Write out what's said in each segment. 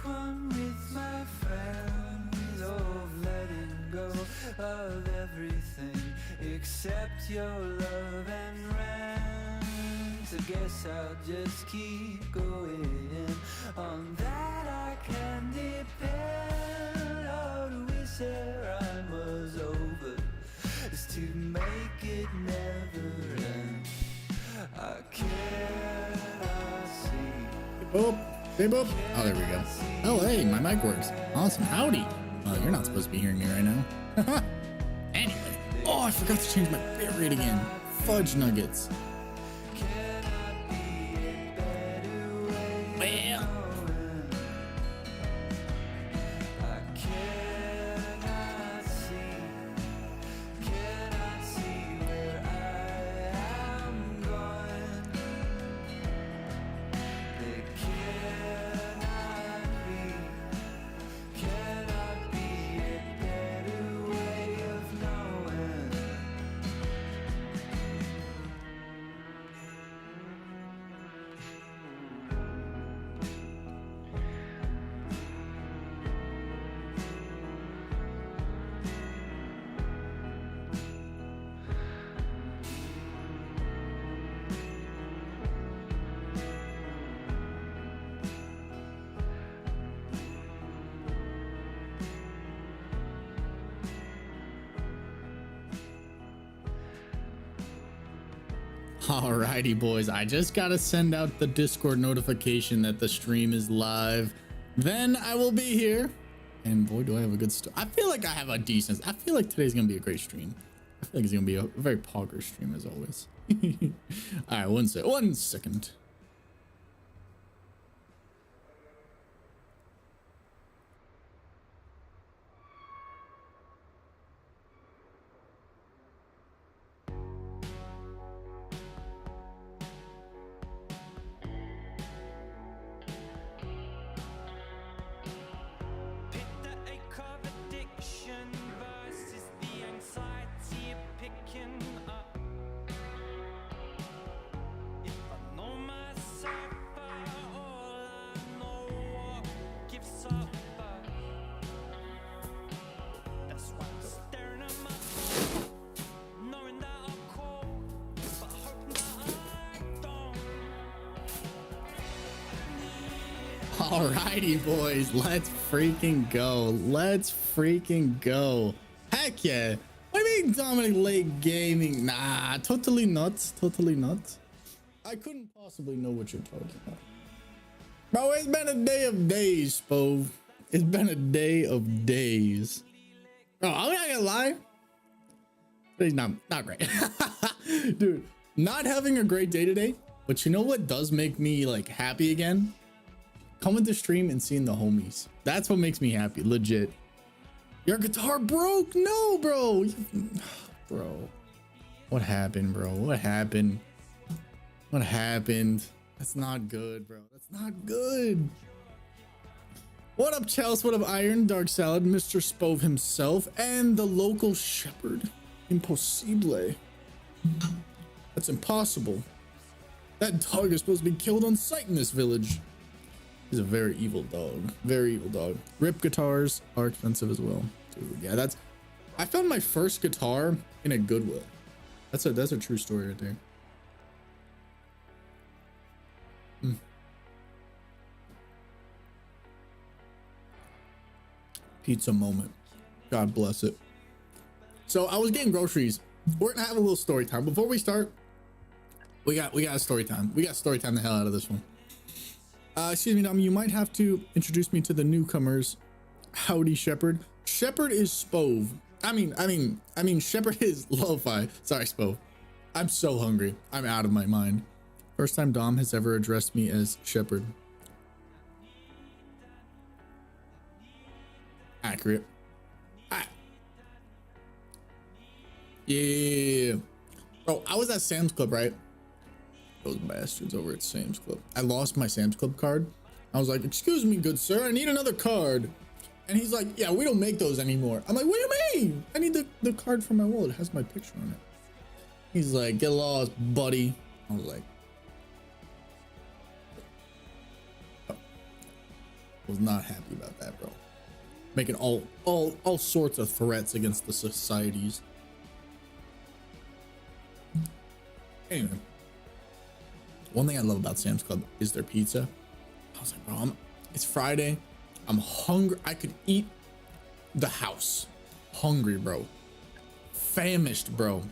one with my friends, of letting go of everything except your love and rent. I guess I'll just keep going. On that I can depend. All we said I was over is to make it never end. I cannot see. Boop. Hey, boop. Oh, there we go. Oh, hey, my mic works. Awesome. Howdy. Oh, you're not supposed to be hearing me right now. Anyway. Oh, I forgot to change my bit rate again. Fudge nuggets. Well. Alrighty, boys, I just gotta send out the Discord notification that the stream is live. Then I will be here. And boy, do I have a good I feel like I have a decent. I feel like today's gonna be a great stream. I feel like it's gonna be a very pogger stream as always. All right, one second. Alrighty, boys, let's freaking go. Let's freaking go. Heck yeah. What do you mean Dominic late gaming? Nah, totally not. Totally not. I couldn't possibly know what you're talking about. Bro, it's been a day of days, Spove. It's been a day of days. Bro, I'm not gonna lie. Today's not great. Dude, not having a great day today. But you know what does make me like happy again? Coming to stream and seeing the homies. That's what makes me happy, legit. Your guitar broke? No, bro. Bro. What happened, bro? What happened? What happened? That's not good, bro. That's not good. What up, Chelsea? What up, Iron, Dark Salad, Mr. Spove himself, and the local shepherd. Impossible. That's impossible. That dog is supposed to be killed on sight in this village. He's a very evil dog. Very evil dog. Rip guitars are expensive as well. Dude, yeah, I found my first guitar in a Goodwill. That's a true story right there. Pizza moment. God bless it. So I was getting groceries. We're gonna have a little story time. Before we start, we got a story time. We got story time the hell out of this one. Excuse me, Dom, you might have to introduce me to the newcomers. Howdy, Shepherd. Shepherd is Spove. I mean, Shepherd is Lo-Fi. Sorry, Spove. I'm so hungry. I'm out of my mind. First time Dom has ever addressed me as Shepherd. Accurate. Ah. Yeah. Oh, I was at Sam's Club, right? Those bastards over at Sam's Club. I lost my Sam's Club card. I was like, excuse me, good sir, I need another card. And he's like, yeah, we don't make those anymore. I'm like, what do you mean? I need the card for my wallet. It has my picture on it. He's like, get lost, buddy. I was like, oh. Was not happy about that, bro. Making all sorts of threats against the societies. Anyway, one thing I love about Sam's Club is their pizza. I was like, bro, it's Friday. I'm hungry. I could eat the house. Hungry, bro. Famished, bro.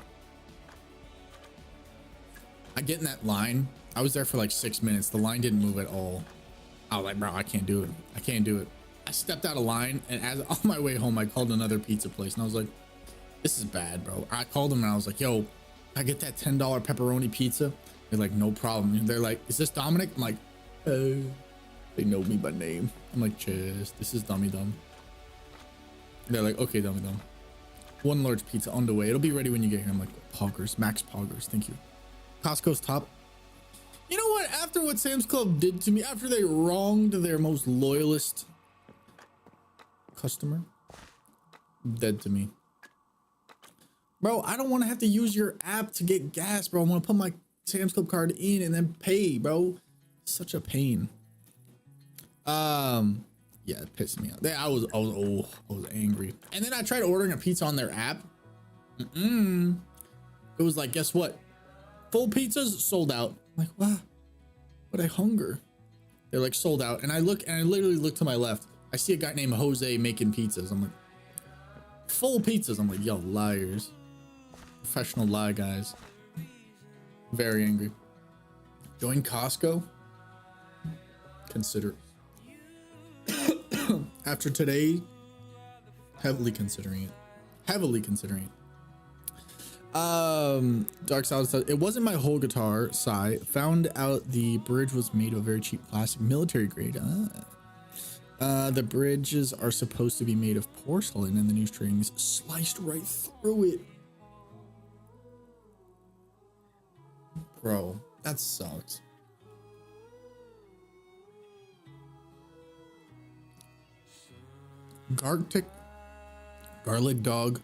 I get in that line. I was there for like 6 minutes. The line didn't move at all. I was like, bro, I can't do it. I can't do it. I stepped out of line, and as on my way home, I called another pizza place, and I was like, this is bad, bro. I called them, and I was like, yo, I get that $10 pepperoni pizza. They're like, no problem. And they're like, is this Dominic? I'm like, they know me by name. I'm like, cheers. This is Dommy Dum. They're like, okay, Dommy Dum. One large pizza on the way. It'll be ready when you get here. I'm like, poggers, max poggers. Thank you. Costco's top. You know what? After what Sam's Club did to me, after they wronged their most loyalist customer, dead to me. Bro, I don't want to have to use your app to get gas, bro. I want to put my Sam's Club card in and then pay, bro. Such a pain. Yeah, it pissed me off. I was angry. And then I tried ordering a pizza on their app. It was like, guess what? Full pizzas sold out. I'm like, wow, but I hunger. They're like sold out. And I literally look to my left. I see a guy named Jose making pizzas. I'm like, full pizzas. I'm like, yo, liars. Professional lie guys. Very angry. Join Costco. Consider. After today, heavily considering it. Heavily considering it. Dark Solid says, it wasn't my whole guitar, sigh. Found out the bridge was made of very cheap plastic, military grade. The bridges are supposed to be made of porcelain and the new strings sliced right through it. Bro, that sucks. Garlic Dog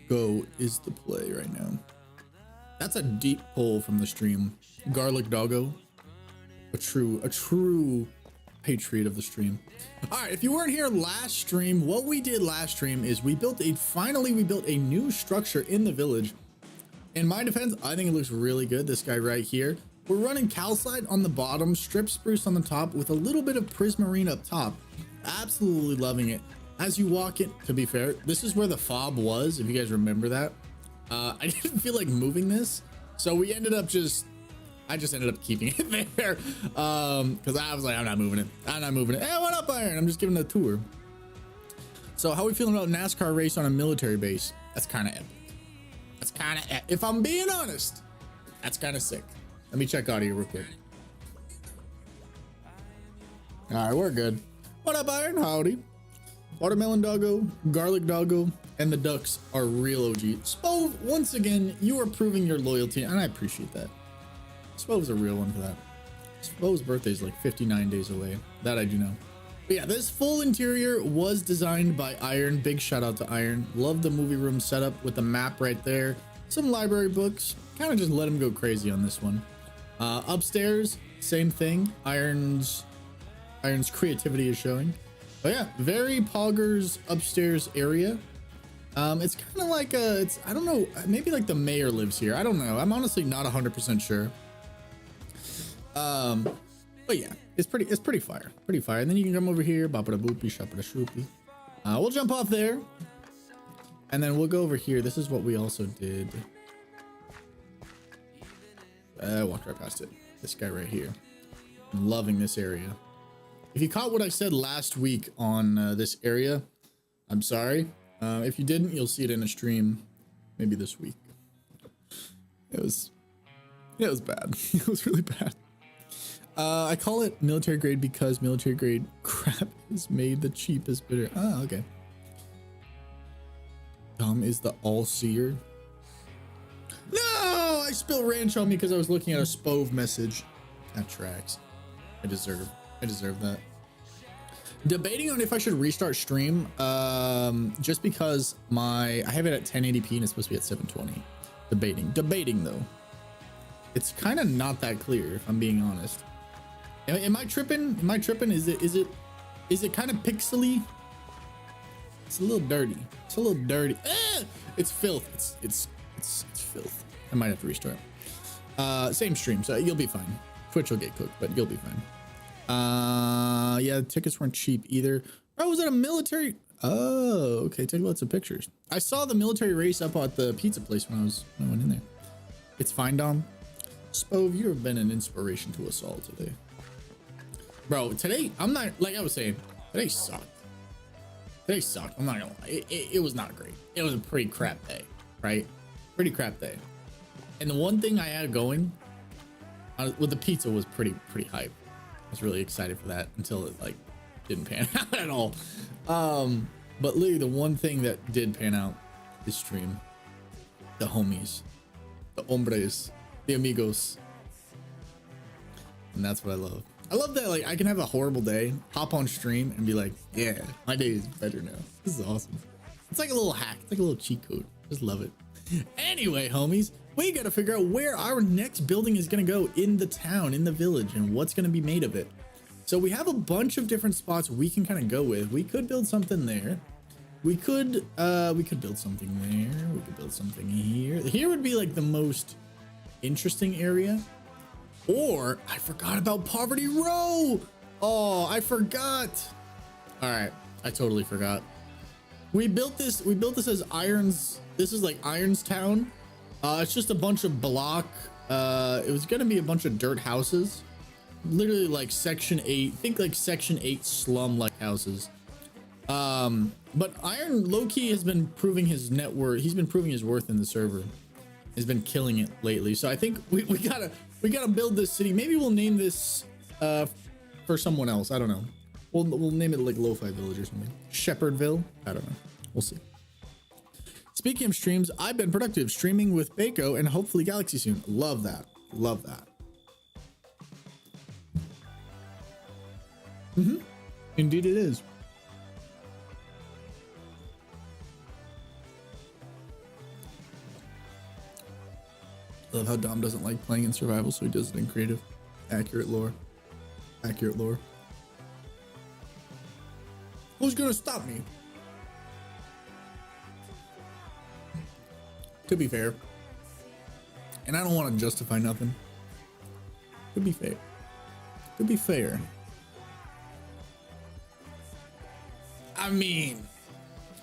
Go is the play right now. That's a deep pull from the stream. Garlic Doggo, a true patriot of the stream. All right, if you weren't here last stream, what we did last stream is we built a new structure in the village. In my defense, I think it looks really good. This guy right here. We're running calcite on the bottom, strip spruce on the top with a little bit of prismarine up top. Absolutely loving it. As you walk in, to be fair, this is where the fob was, if you guys remember that. I didn't feel like moving this, so I just ended up keeping it there, because I was like, I'm not moving it. Hey, what up, Iron? I'm just giving it a tour. So how are we feeling about NASCAR race on a military base? That's kind of epic. If I'm being honest, that's kind of sick. Let me check audio real quick. All right, we're good. What up, Iron? Howdy. Watermelon Doggo, Garlic Doggo, and the Ducks are real OG. Spove, once again, you are proving your loyalty, and I appreciate that. Spove's a real one for that. Spove's birthday is like 59 days away. That I do know. But yeah, this full interior was designed by Iron. Big shout out to Iron. Love the movie room setup with the map right there. Some library books. Kind of just let him go crazy on this one. Upstairs, same thing. Iron's creativity is showing. But yeah, very poggers upstairs area. It's kind of like I don't know, maybe like the mayor lives here. I don't know. I'm honestly not 100% sure. But yeah, it's pretty fire. And then you can come over here, boppa boopy, shoppa shoopy. We'll jump off there, and then we'll go over here. This is what we also did. Walked right past it. This guy right here. I'm loving this area. If you caught what I said last week on this area, I'm sorry. If you didn't, you'll see it in a stream maybe this week. It was bad. It was really bad. I call it military grade because military grade crap is made the cheapest bidder. Ah, okay. Dom is the all-seer. No, I spilled ranch on me because I was looking at a Spove message. That tracks. I deserve that. Debating on if I should restart stream, just because I have it at 1080p and it's supposed to be at 720. Debating though. It's kind of not that clear, if I'm being honest. Am I tripping? Is it Is it kind of pixely? It's a little dirty. It's a little dirty. It's filth. It's filth. I might have to restart. Same stream, so you'll be fine. Twitch will get cooked, but you'll be fine. Yeah, the tickets weren't cheap either. Oh, was that a military? Oh, okay. Take lots of pictures. I saw the military race up at the pizza place when I went in there. It's fine, Dom. Spove, you have been an inspiration to us all today. Bro, today, I'm not, like I was saying, today sucked. Today sucked. I'm not gonna lie. It was not great. It was a pretty crap day, right? Pretty crap day. And the one thing I had going with the pizza was pretty hype. I was really excited for that until it like didn't pan out at all. But literally the one thing that did pan out this stream, the homies, the hombres, the amigos. And that's what I love. I love that, like, I can have a horrible day, hop on stream and be like, yeah, my day is better now. This is awesome. It's like a little hack. It's like a little cheat code. Just love it. Anyway, homies, we got to figure out where our next building is going to go in the town, in the village, and what's going to be made of it. So we have a bunch of different spots we can kind of go with. We could build something there. We could build something there. We could build something here. Here would be like the most interesting area. Or I forgot about Poverty Row. Oh, I forgot. All right, I totally forgot. We built this as Irons. This is like Irons Town. It's just a bunch of block. It was gonna be a bunch of dirt houses. Literally like Section 8. Think like Section 8 slum like houses. But Iron low-key has been proving his net worth. He's been proving his worth in the server. He's been killing it lately. So I think we gotta build this city. Maybe we'll name this for someone else. I don't know. We'll name it like Lo-Fi Village or something. Shepherdville. I don't know. We'll see. Speaking of streams, I've been productive streaming with Bako and hopefully Galaxy soon. Love that. Love that. Indeed it is. Love how Dom doesn't like playing in survival, so he does it in creative. Accurate lore. Accurate lore. Who's gonna stop me? To be fair, and I don't want to justify nothing. To be fair. To be fair. I mean,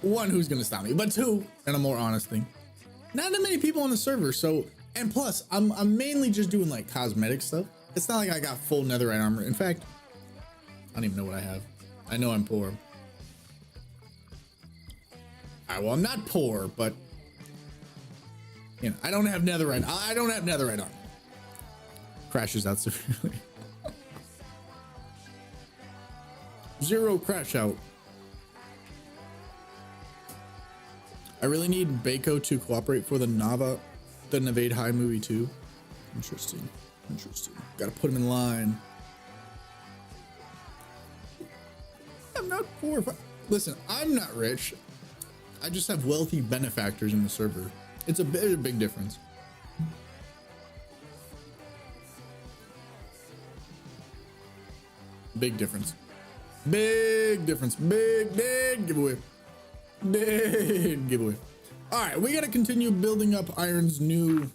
one, who's gonna stop me? But two, and a more honest thing, not that many people on the server, so. And plus, I'm mainly just doing like cosmetic stuff. It's not like I got full netherite armor. In fact, I don't even know what I have. I know I'm poor. Alright, well, I'm not poor, but you know, I don't have netherite. I don't have netherite armor. Crashes out severely. Zero crash out. I really need Bako to cooperate for the Navade High movie too. Interesting. Interesting. Gotta put him in line. I'm not poor. Listen, I'm not rich. I just have wealthy benefactors in the server. It's a big difference. Big difference. Big difference. Big giveaway. Big giveaway. All right, we got to continue building up Iron's new.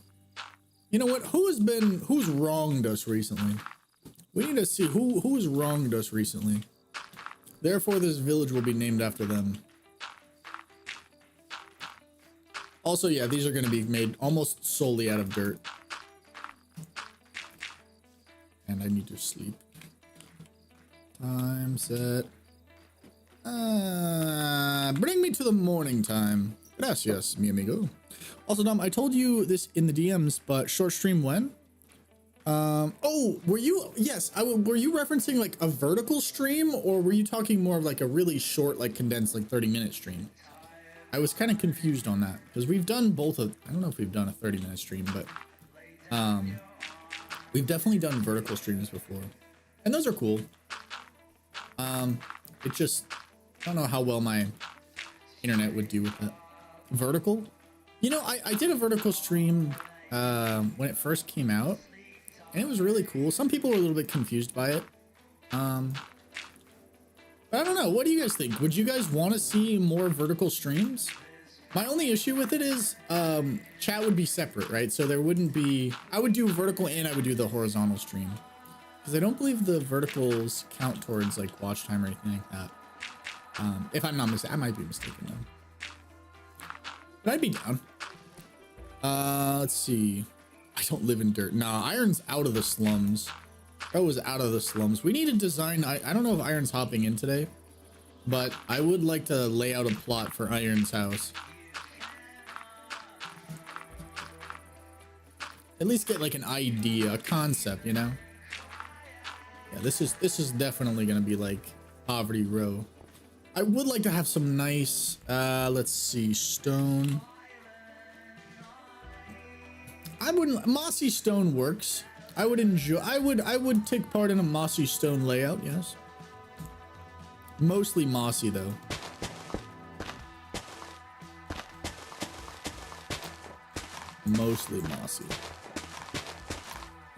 You know what? Who's wronged us recently? We need to see who's wronged us recently. Therefore, this village will be named after them. Also, yeah, these are going to be made almost solely out of dirt. And I need to sleep. Time set. Bring me to the morning time. Gracias, mi amigo. Also, Dom, I told you this in the DMs, but short stream when? Oh, were you? Yes, were you referencing like a vertical stream, or were you talking more of like a really short, like condensed, like 30-minute stream? I was kind of confused on that because we've done both of. I don't know if we've done a 30-minute stream, but we've definitely done vertical streams before, and those are cool. It just I don't know how well my internet would do with that. Vertical, you know, I did a vertical stream when it first came out, and it was really cool. Some people were a little bit confused by it, but I don't know. What do you guys think? Would you guys want to see more vertical streams? My only issue with it is chat would be separate, right? So there wouldn't be, I would do vertical and I would do the horizontal stream. Because I don't believe the verticals count towards like watch time or anything like that. If I'm not mistaken, I might be mistaken though. But I'd be down. Let's see. I don't live in dirt. Nah, Iron's out of the slums. Bro is out of the slums. We need to design. I don't know if Iron's hopping in today, but I would like to lay out a plot for Iron's house. At least get like an idea, a concept, you know? Yeah, this is definitely gonna be like Poverty Row. I would like to have some nice, let's see, stone. Mossy stone works. I would take part in a mossy stone layout, yes. Mostly mossy though. Mostly mossy.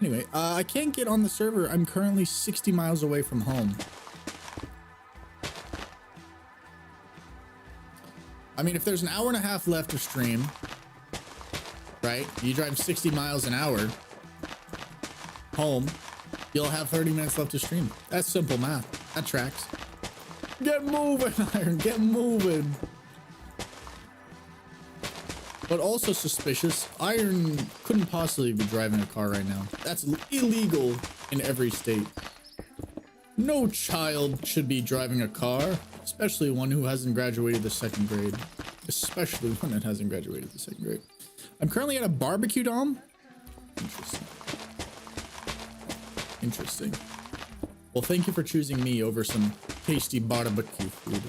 Anyway, I can't get on the server. I'm currently 60 miles away from home. I mean, if there's an hour and a half left to stream, right? You drive 60 miles an hour home, you'll have 30 minutes left to stream. That's simple math. That tracks. Get moving, Iron, get moving. But also suspicious, Iron couldn't possibly be driving a car right now. That's illegal in every state. No child should be driving a car, especially one who hasn't graduated the 2nd grade. Especially one that hasn't graduated the 2nd grade. I'm currently at a barbecue, Dom. Interesting. Interesting. Well, thank you for choosing me over some tasty barbecue food.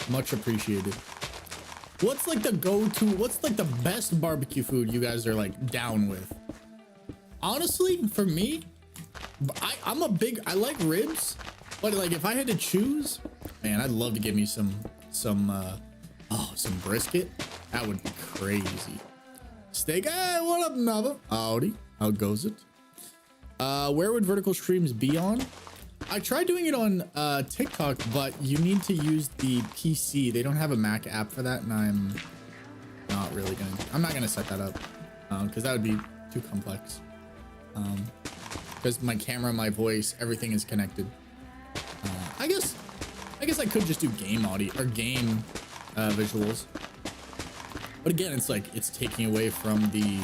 Much appreciated. What's like the go-to, what's like the best barbecue food you guys are like down with? Honestly, for me, I like ribs, but like if I had to choose, man, I'd love to give me some brisket. That would be crazy. Steak, hey, what up, Nava? Howdy, how goes it? Where would vertical streams be on? I tried doing it on TikTok, but you need to use the PC. They don't have a Mac app for that, and I'm not gonna set that up because that would be too complex. Because my camera, my voice, everything is connected. I guess I could just do game audio or game visuals. But again, it's like it's taking away from the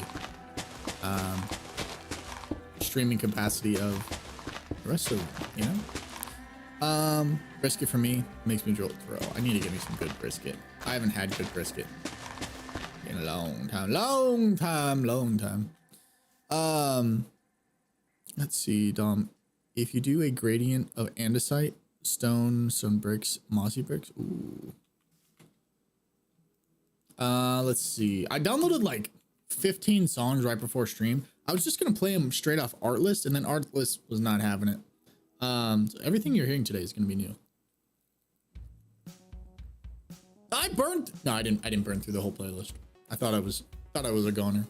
streaming capacity of the rest of, you know. Brisket for me makes me throw. I need to get me some good brisket. I haven't had good brisket in a long time. Let's see, Dom. If you do a gradient of andesite, stone bricks, mossy bricks. Ooh. Let's see. I downloaded like 15 songs right before stream. I was just gonna play them straight off Artlist, and then Artlist was not having it. So everything you're hearing today is gonna be new. I didn't burn through the whole playlist. I thought I was a goner.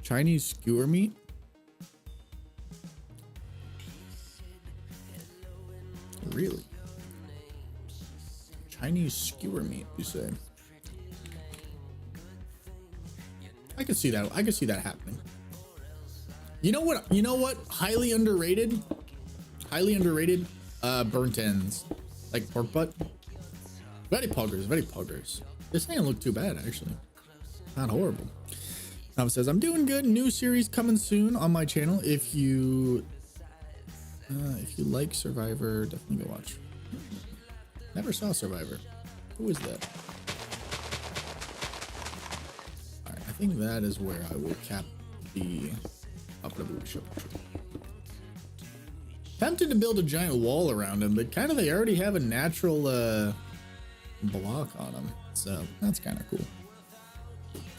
Chinese skewer meat. Really? Chinese skewer meat, you say? I could see that. I could see that happening. You know what? Highly underrated. Burnt ends, like pork butt. Very poggers. This ain't look too bad actually. Not horrible. Now it says I'm doing good. New series coming soon on my channel. If you like Survivor, definitely go watch. Never saw Survivor. Who is that? Alright, I think that is where I will cap the show. Tempted to build a giant wall around him, but they already have a natural block on them. So that's kind of cool.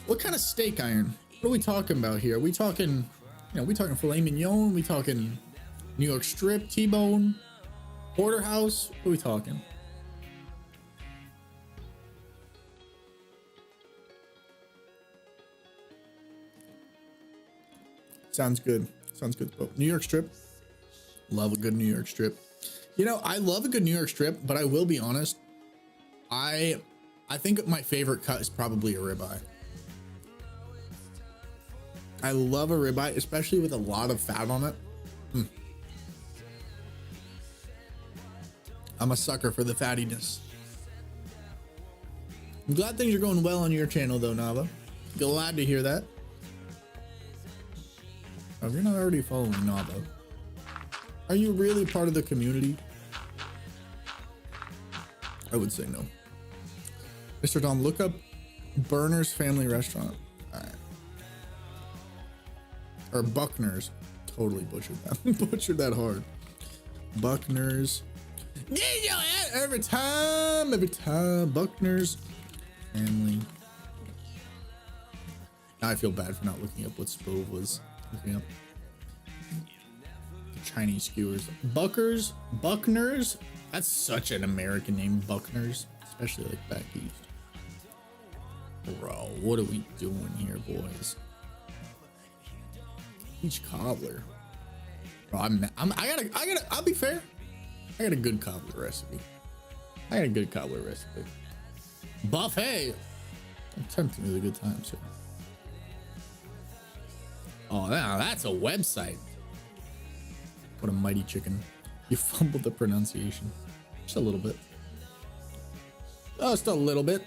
What kind of steak, Iron? What are we talking about here? Are we talking, we talking filet mignon? We talking New York strip, T-bone, porterhouse? What are we talking? Sounds good. New York strip. Love a good New York strip. You know, I love a good New York strip, but I will be honest. I think my favorite cut is probably a ribeye. I love a ribeye, especially with a lot of fat on it. I'm a sucker for the fattiness. I'm glad things are going well on your channel though, Nava. Glad to hear that. Oh, if you're not already following Nava, are you really part of the community? I would say no. Mr. Dom, look up Burner's Family Restaurant. All right. Or Buckner's. Totally butchered that. Butchered that hard. Buckner's. Every time. Buckner's Family. Now I feel bad for not looking up what Spove was looking up. Chinese skewers. Buckner's. That's such an American name, Buckner's, especially like back east. Bro, what are we doing here, boys? Peach cobbler. Bro, I'll be fair. I got a good cobbler recipe. Buffet. I'm tempting with a good time, sir. Oh, that's a website. What a mighty chicken. You fumbled the pronunciation. Just a little bit. Just a little bit.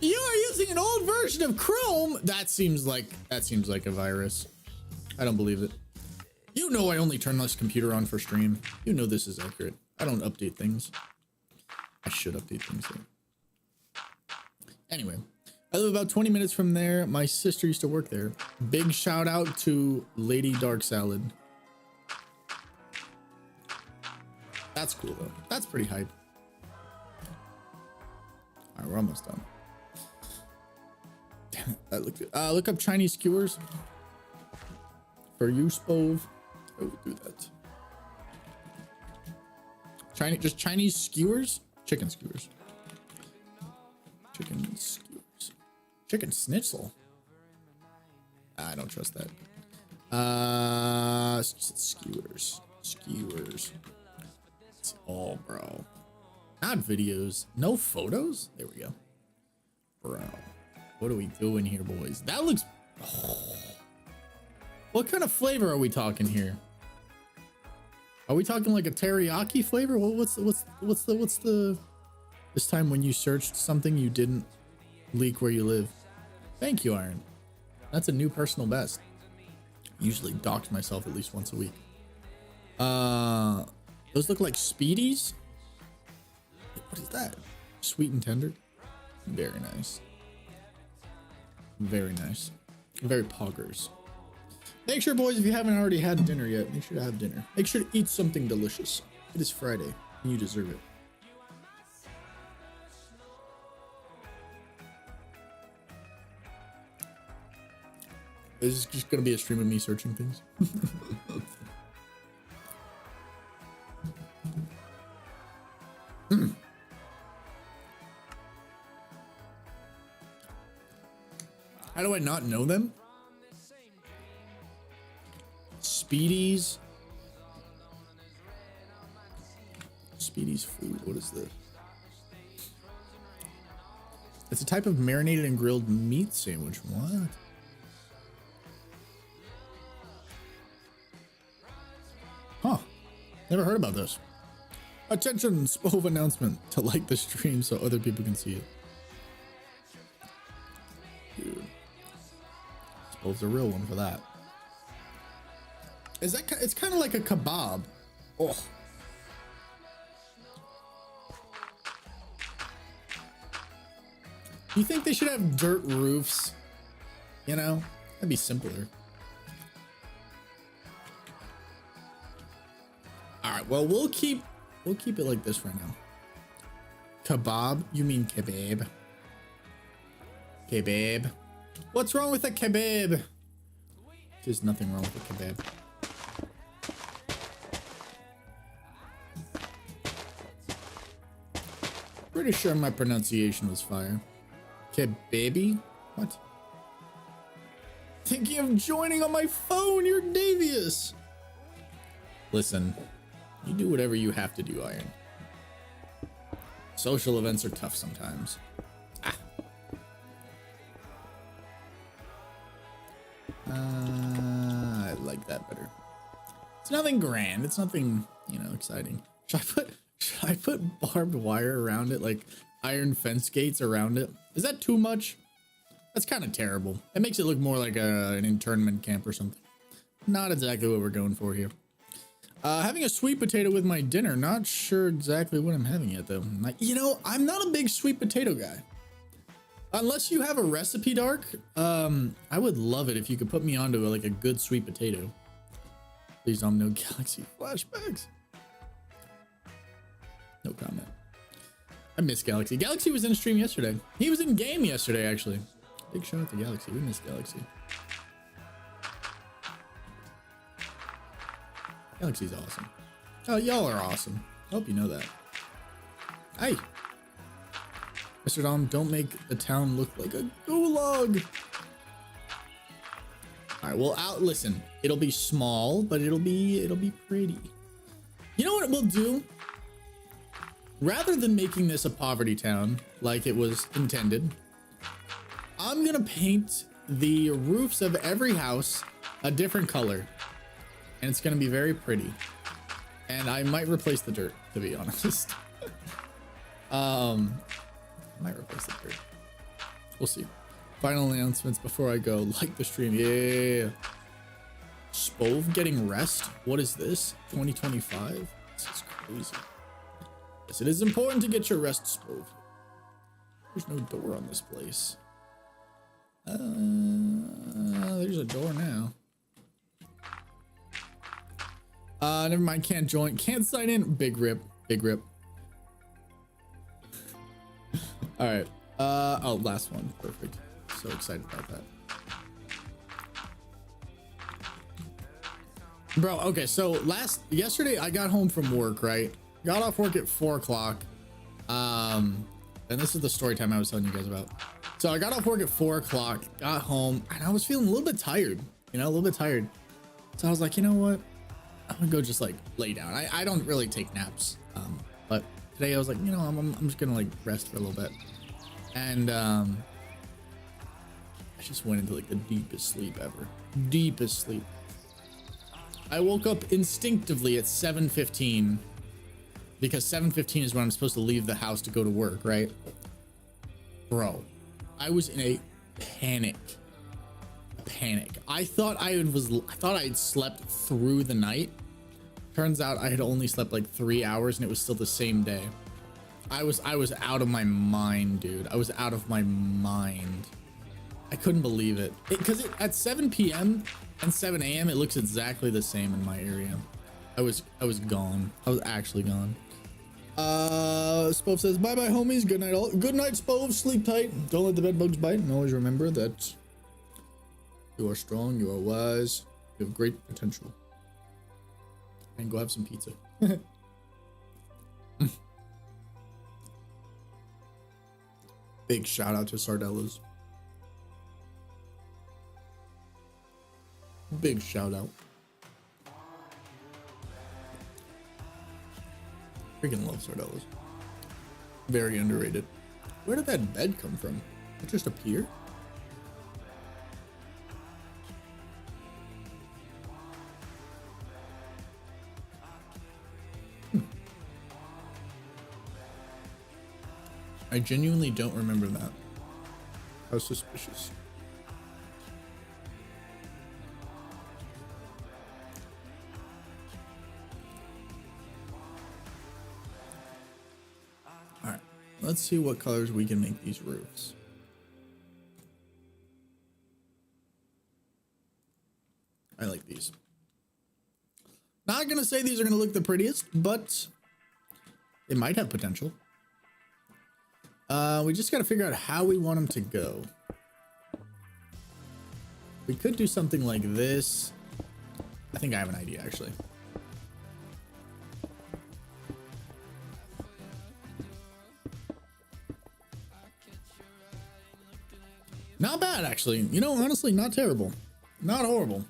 You are using an old version of Chrome. That seems like a virus. I don't believe it. You know I only turn this computer on for stream. You know this is accurate. I don't update things. I should update things though. Anyway, I live about 20 minutes from there. My sister used to work there. Big shout out to Lady Dark Salad. That's cool though. That's pretty hype. All right, we're almost done. Damn it, that looked good. Look up Chinese skewers for you, Spove. I would do that. Just Chinese skewers, chicken skewers, chicken schnitzel. I don't trust that. Skewers. Oh, bro. Not videos. No photos? There we go. Bro. What are we doing here, boys? That looks... Oh. What kind of flavor are we talking here? Are we talking like a teriyaki flavor? What's the... This time when you searched something you didn't leak where you live. Thank you, Iron. That's a new personal best. Usually dox myself at least once a week. Those look like Speedies. What is that? Sweet and tender. Very nice. Very nice. Very poggers. Make sure, boys, if you haven't already had dinner yet, make sure to have dinner. Make sure to eat something delicious. It is Friday, and you deserve it. This is just gonna be a stream of me searching things. How do I not know them? Speedies. Speedies food. What is this? It's a type of marinated and grilled meat sandwich. What? Huh. Never heard about this. Attention, Spove announcement to like the stream so other people can see it. Dude. Spove's a real one for that. Is that, it's kind of like a kebab. Oh. You think they should have dirt roofs? You know, that'd be simpler. All right, well, we'll keep it like this right now. Kebab? You mean kebab? Kebab. What's wrong with a kebab? There's nothing wrong with a kebab. Pretty sure my pronunciation was fire. Kebaby? What? Thinking of joining on my phone, you're devious. Listen, you do whatever you have to do, Iron. Social events are tough sometimes. Ah. I like that better. It's nothing grand. It's nothing, you know, exciting. Should I put barbed wire around it, like iron fence gates around it? Is that too much? That's kind of terrible. It makes it look more like an internment camp or something. Not exactly what we're going for here. Having a sweet potato with my dinner. Not sure exactly what I'm having yet, though. Like, you know, I'm not a big sweet potato guy. Unless you have a recipe, Dark. I would love it if you could put me onto like a good sweet potato. Please don't no Galaxy flashbacks. No comment. I miss Galaxy. Galaxy was in stream yesterday. He was in game yesterday, actually. Big shout out to Galaxy. We miss Galaxy. Galaxy's awesome. Oh, y'all are awesome. I hope you know that. Hey, Mr. Dom, don't make the town look like a gulag. All right, well, listen, it'll be small, but it'll be pretty. You know what we'll do? Rather than making this a poverty town like it was intended, I'm gonna paint the roofs of every house a different color, and it's gonna be very pretty. And I might replace the dirt, to be honest. I might replace the dirt. We'll see. Final announcements before I go. Like the stream. Yeah. Spove getting rest. What is this? 2025? This is crazy. Yes, it is important to get your rest, Spove. There's no door on this place. There's a door now. Never mind. Can't join. Can't sign in. Big rip. Big rip. All right. Oh, last one. Perfect. So excited about that. Bro, okay, so yesterday I got home from work, right? Got off work at 4 o'clock. And this is the story time I was telling you guys about. So I got off work at 4 o'clock, got home, and I was feeling a little bit tired, you know, a little bit tired. So I was like, you know what? I'm gonna go just like lay down. I don't really take naps. But today I was like, you know, I'm just gonna like rest for a little bit. And I just went into like the deepest sleep ever. Deepest sleep. I woke up instinctively at 7:15 because 7:15 is when I'm supposed to leave the house to go to work, right? Bro, I was in a panic. I thought I had slept through the night. Turns out I had only slept like 3 hours and it was still the same day. I was out of my mind, dude. I was out of my mind. I couldn't believe it. Because at 7 p.m. and 7 a.m. it looks exactly the same in my area. I was gone. I was actually gone. Spove says, bye bye homies. Good night all. Good night, Spove. Sleep tight. Don't let the bed bugs bite. And always remember that you are strong, you are wise, you have great potential. And go have some pizza. Big shout out to Sardellas. Big shout out. Freaking love Sardellas. Very underrated. Where did that bed come from? It just appeared? I genuinely don't remember that. How suspicious. All right, let's see what colors we can make these roofs. I like these. Not gonna say these are gonna look the prettiest, but they might have potential. We just got to figure out how we want them to go. We could do something like this. I think I have an idea, actually. Not bad, actually. You know, honestly, not terrible. Not horrible.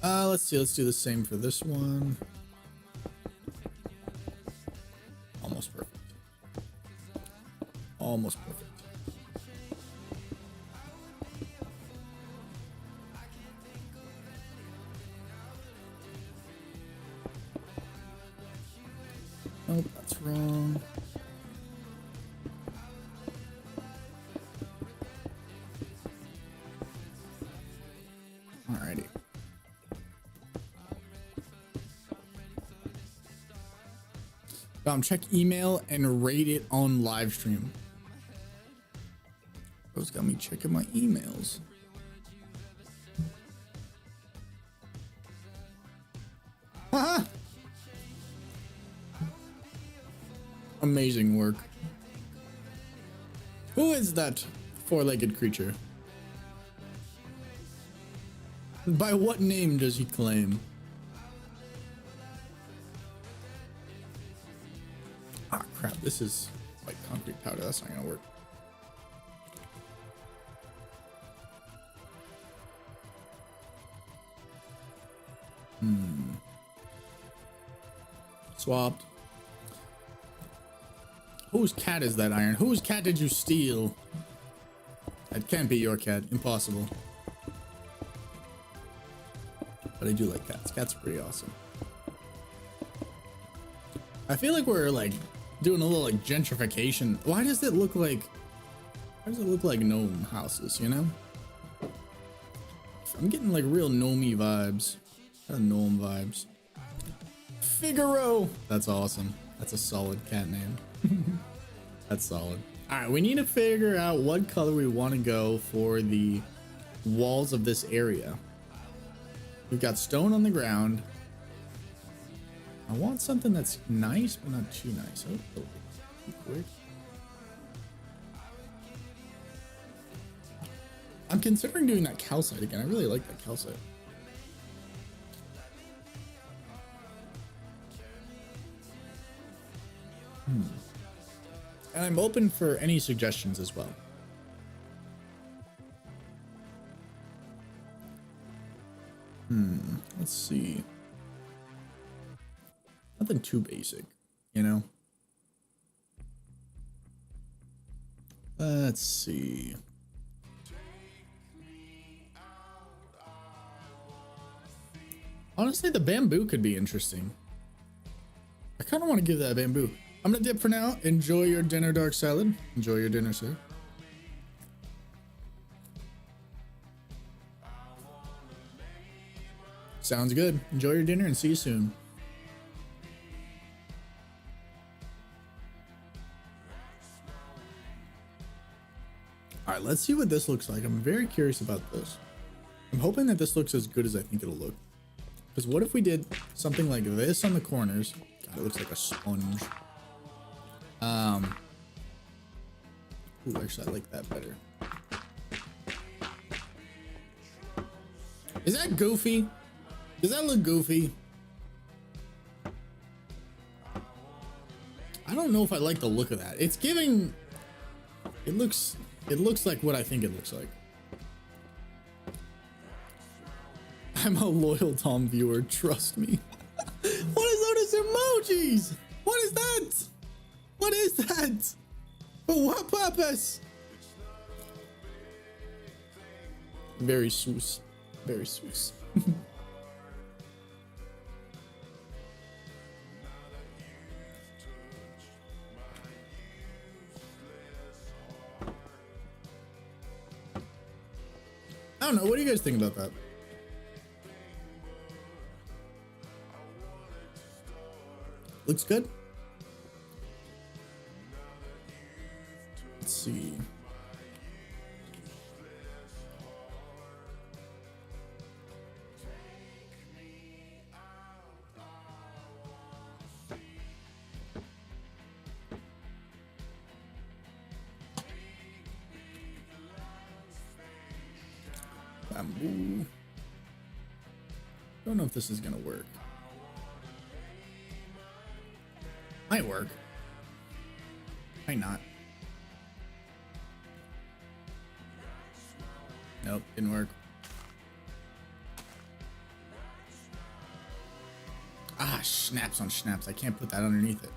Let's see. Let's do the same for this one. Almost perfect. Almost perfect. Nope, that's wrong. Alrighty. Check email and rate it on live stream. Bro's got me checking my emails. Haha! Amazing work. Who is that four-legged creature? By what name does he claim? Ah, crap. This is like concrete powder. That's not gonna work. Swapped. Whose cat is that, Iron? Whose cat did you steal? That can't be your cat. Impossible. But I do like cats. Cats are pretty awesome. I feel like we're like doing a little like gentrification. Why does it look like gnome houses, you know? I'm getting like real gnomey vibes. Kind of gnome vibes. Figaro! That's awesome. That's a solid cat name. That's solid. All right, we need to figure out what color we want to go for the walls of this area. We've got stone on the ground. I want something that's nice, but not too nice. Oh, quick. I'm considering doing that calcite again. I really like that calcite. And I'm open for any suggestions as well. Let's see. Nothing too basic, you know? Let's see. Honestly, the bamboo could be interesting. I kind of want to give that bamboo. I'm gonna dip for now. Enjoy your dinner, Dark Salad. Enjoy your dinner, sir. Sounds good. Enjoy your dinner and see you soon. All right, let's see what this looks like. I'm very curious about this. I'm hoping that this looks as good as I think it'll look. Because what if we did something like this on the corners? God, it looks like a sponge. Ooh, actually, I like that better. Is that goofy? Does that look goofy? I don't know if I like the look of that. It's giving... It looks like what I think it looks like. I'm a loyal Tom viewer, trust me. What is all these emojis? What is that? What is that? For what purpose? Very sus. Very sus. I don't know. What do you guys think about that? Looks good. Let's see. Bamboo. Don't know if this is gonna work. Might work. Might not. Nope, didn't work. Snaps on snaps. I can't put that underneath it.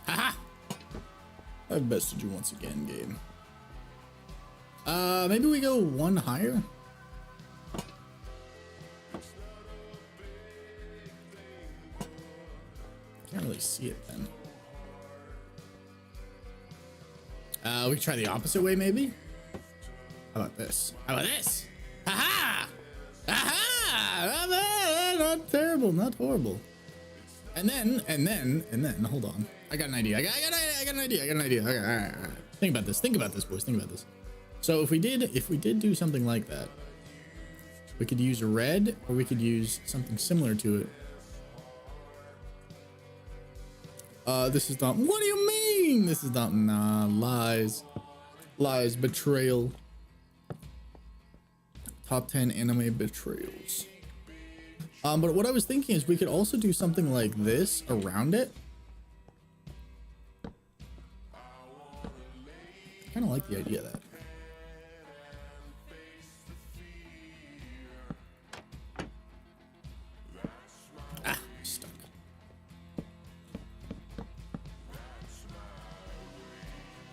Haha! I've bested you once again, game. Maybe we go one higher? Can't really see it then. We can try the opposite way, maybe? How about this? How about this? Haha! Aha! Not terrible, not horrible. And then, hold on. I got an idea. I got an idea. Okay, all right. Think about this, boys. Think about this. So if we did do something like that, we could use red, or we could use something similar to it. This is not. What do you mean? This is not. Nah, lies, betrayal. Top 10 anime betrayals. But what I was thinking is we could also do something like this around it. I kind of like the idea of that. Stuck.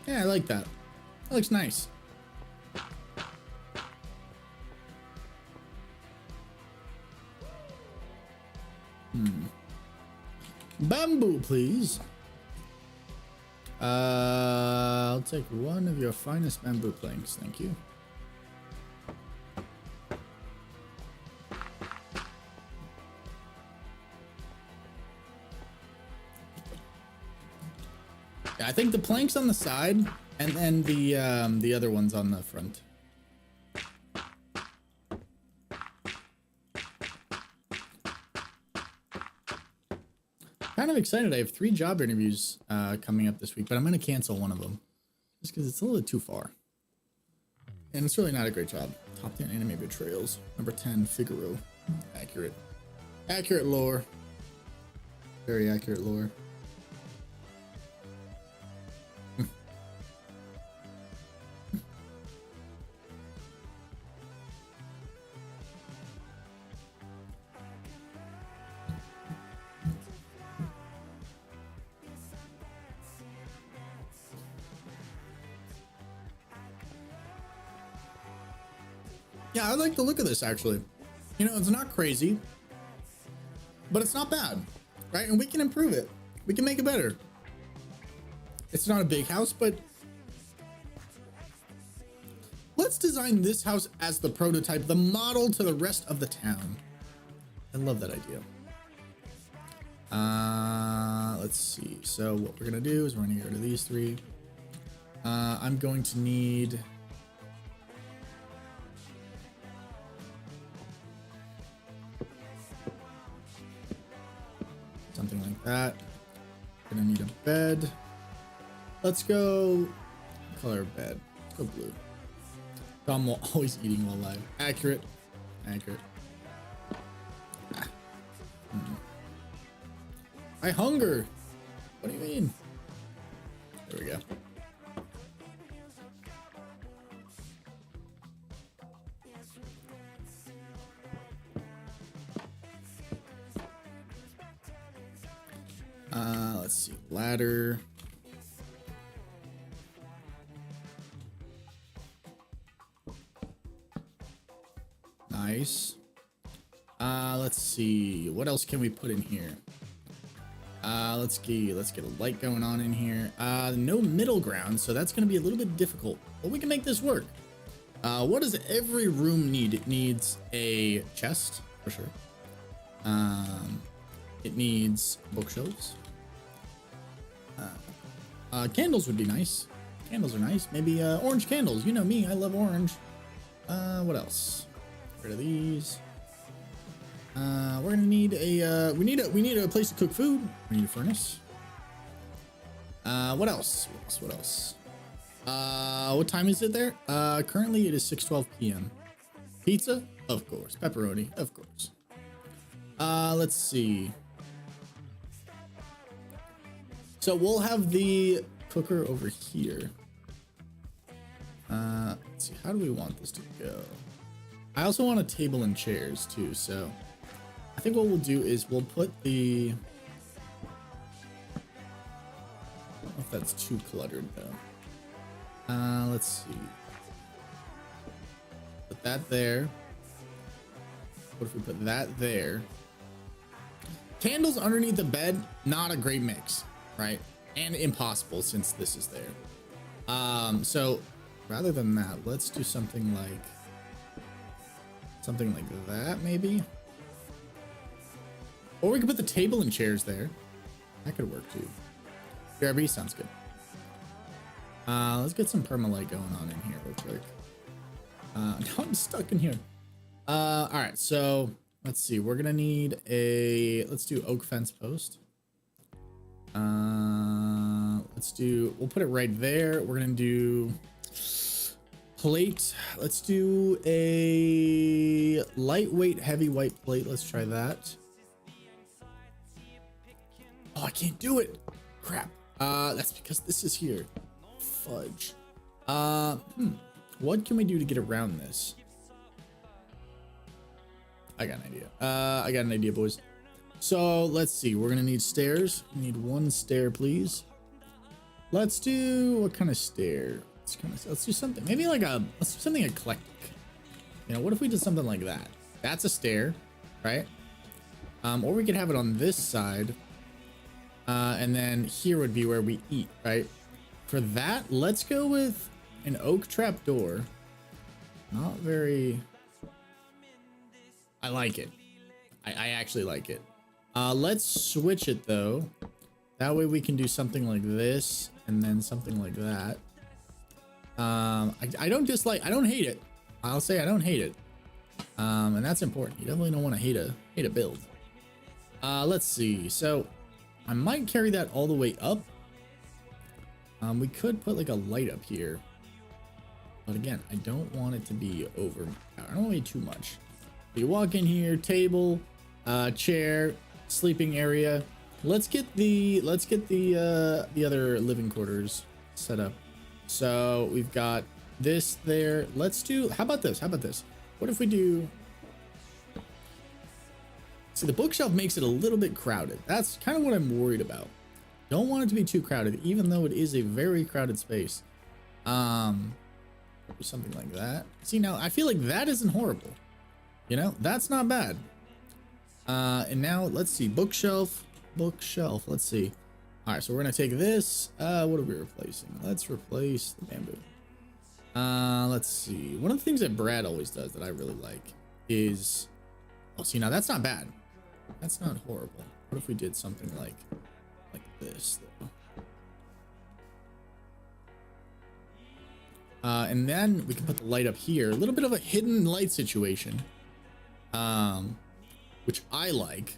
Yeah, I like that. That looks nice. Bamboo, please. I'll take one of your finest bamboo planks, thank you. Yeah, I think the planks on the side, and then the other ones on the front. Kind of excited. I have 3 job interviews coming up this week, but I'm going to cancel one of them just because it's a little too far. And it's really not a great job. Top 10 anime betrayals. Number 10, Figaro. Accurate. Accurate lore. Very accurate lore. Yeah, I like the look of this, actually. You know, it's not crazy, but it's not bad, right? And we can improve it. We can make it better. It's not a big house, but let's design this house as the prototype, the model to the rest of the town. I love that idea. Let's see. So what we're going to do is we're going to get rid of these 3. I'm going to need... something like that. Gonna need a bed. Let's go color bed. Let's go blue. Tom always eating while live. Accurate. Accurate. I hunger. What do you mean? There we go. Let's see, ladder. Nice. Let's see, what else can we put in here? Let's get a light going on in here. No middle ground, so that's gonna be a little bit difficult, but we can make this work. What does every room need? It needs a chest, for sure. It needs bookshelves. Candles would be nice. Candles are nice. Maybe orange candles. You know me, I love orange. What else? Get rid of these. We're gonna need a we need a place to cook food. We need a furnace. What else? What else? What time is it there? Currently it is 6:12 p.m. Pizza, of course. Pepperoni, of course. Let's see. So we'll have the cooker over here. Let's see, how do we want this to go? I also want a table and chairs too, so I think what we'll do is we'll put the... I don't know if that's too cluttered though. Let's see. Put that there. What if we put that there? Candles underneath the bed, not a great mix, right? And impossible since this is there. So rather than that, let's do something like that, maybe. Or we could put the table and chairs there. That could work too. BRB sounds good. Let's get some permalite going on in here real quick. Now I'm stuck in here. All right, so let's see. We're gonna need let's do oak fence post. We'll put it right there. We're gonna do plate. Let's do a lightweight, heavy white plate. Let's try that. Oh, I can't do it. Crap. That's because this is here. Fudge. What can we do to get around this? I got an idea, boys. So let's see. We're gonna need stairs. We need one stair, please. Let's do what kind of stair? Let's do something. Maybe like let's do something eclectic. You know, what if we did something like that? That's a stair, right? Or we could have it on this side. And then here would be where we eat, right? For that, let's go with an oak trap door. Not very... I like it. I actually like it. Let's switch it though. That way we can do something like this and then something like that. I don't hate it. I'll say I don't hate it. And that's important. You definitely don't want to hate a build. Let's see. So I might carry that all the way up. We could put like a light up here. But again, I don't want it to be over. I don't want it too much. You walk in here, table, chair, sleeping area. Let's get the other living quarters set up. So we've got this there. Let's do, how about this? What if we do, see, the bookshelf makes it a little bit crowded. That's kind of what I'm worried about. Don't want it to be too crowded, even though it is a very crowded space. Do something like that. See, now I feel like that isn't horrible. You know, that's not bad. And now let's see, bookshelf. Let's see. All right, so we're gonna take this. What are we replacing? Let's replace the bamboo. Let's see. One of the things that Brad always does that I really like is, oh, see, now that's not bad. That's not horrible. What if we did something like this though? And then we can put the light up here. A little bit of a hidden light situation, which I like.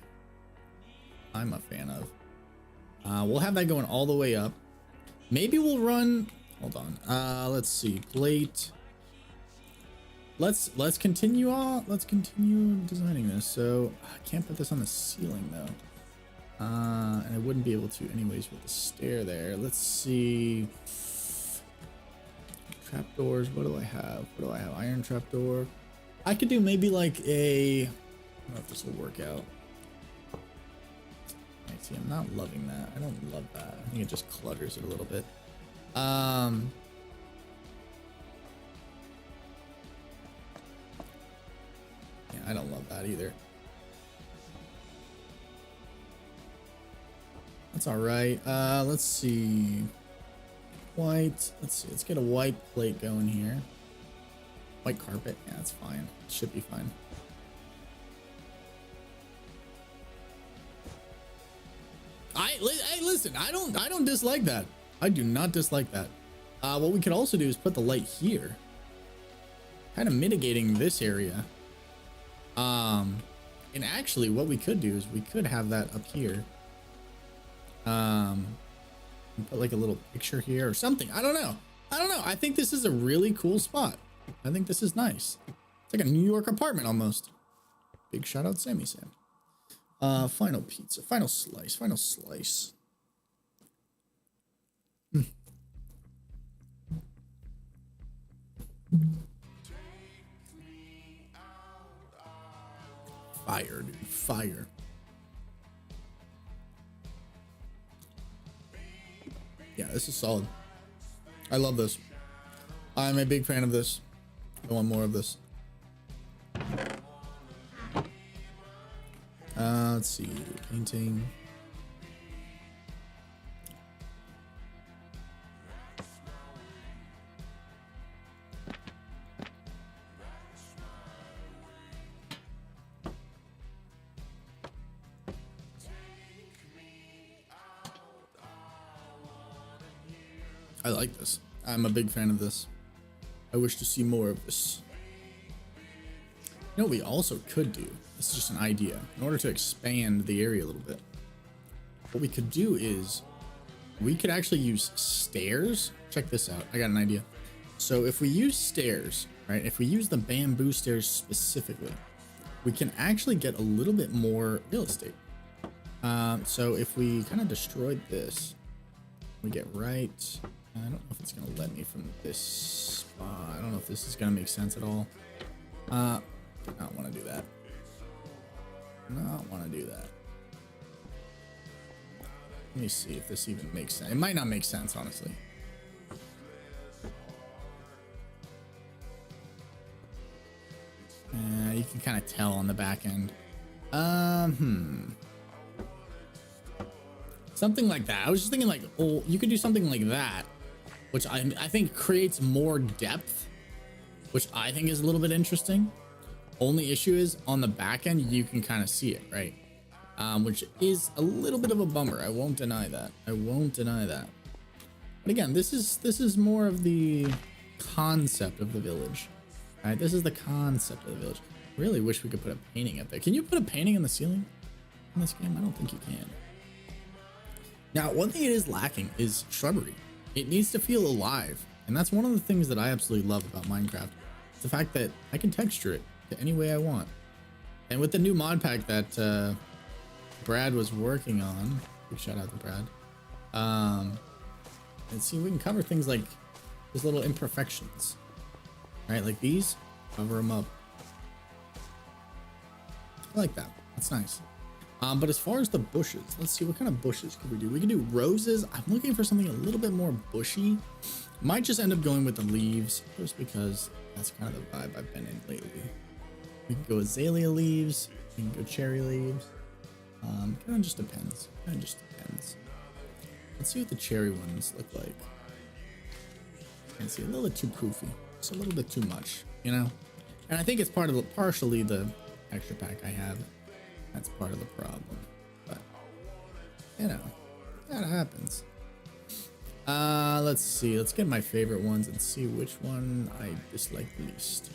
I'm a fan of. We'll have that going all the way up. Maybe we'll run. Hold on. Let's see. Plate. Let's continue on. Let's continue designing this. So I can't put this on the ceiling though. And I wouldn't be able to anyways with the stair there. Let's see. Trapdoors. What do I have? Iron trapdoor. I could do maybe like a, I don't know if this will work out. See, I'm not loving that. I don't love that. I think it just clutters it a little bit. Yeah, I don't love that either. That's all right. Let's see. White. Let's see. Let's get a white plate going here. White carpet. Yeah, that's fine. Should be fine. Hey, listen, I don't dislike that. I do not dislike that. What we could also do is put the light here, kind of mitigating this area. And actually what we could do is we could have that up here. And put like a little picture here or something. I don't know. I think this is a really cool spot. I think this is nice. It's like a New York apartment almost. Big shout out Sammy Sam. Final pizza, final slice. Fire, dude. Fire. Yeah, this is solid. I love this. I'm a big fan of this. I want more of this. Let's see. Painting. I like this. I'm a big fan of this. I wish to see more of this. You know what we also could do? This is just an idea. In order to expand the area a little bit, what we could do is we could actually use stairs. Check this out. I got an idea. So if we use stairs, right? If we use the bamboo stairs specifically, we can actually get a little bit more real estate. So if we kind of destroyed this, we get right. I don't know if it's gonna let me from this spot. I don't know if this is gonna make sense at all. Do not want to do that. Not want to do that. Let me see if this even makes sense. It might not make sense, honestly. You can kind of tell on the back end. Something like that. I was just thinking like, oh, you could do something like that, which I think creates more depth, which I think is a little bit interesting. Only issue is on the back end, you can kind of see it, right? Which is a little bit of a bummer. I won't deny that. I won't deny that. But again, this is more of the concept of the village, right? This is the concept of the village. Really wish we could put a painting up there. Can you put a painting in the ceiling in this game? I don't think you can. Now, one thing it is lacking is shrubbery. It needs to feel alive. And that's one of the things that I absolutely love about Minecraft. It's the fact that I can texture it to any way I want. And with the new mod pack that Brad was working on, big shout out to Brad. And see, we can cover things like those little imperfections, right? Like these, cover them up. I like that. That's nice. But as far as the bushes, let's see, what kind of bushes could we do? We could do roses. I'm looking for something a little bit more bushy. Might just end up going with the leaves, just because that's kind of the vibe I've been in lately. We can go azalea leaves. We can go cherry leaves. Kind of just depends. Kind of just depends. Let's see what the cherry ones look like. And see, a little bit too poofy. It's a little bit too much, you know? And I think it's partially the extra pack I have. That's part of the problem, but you know, that happens. Let's see. Let's get my favorite ones and see which one I dislike the least.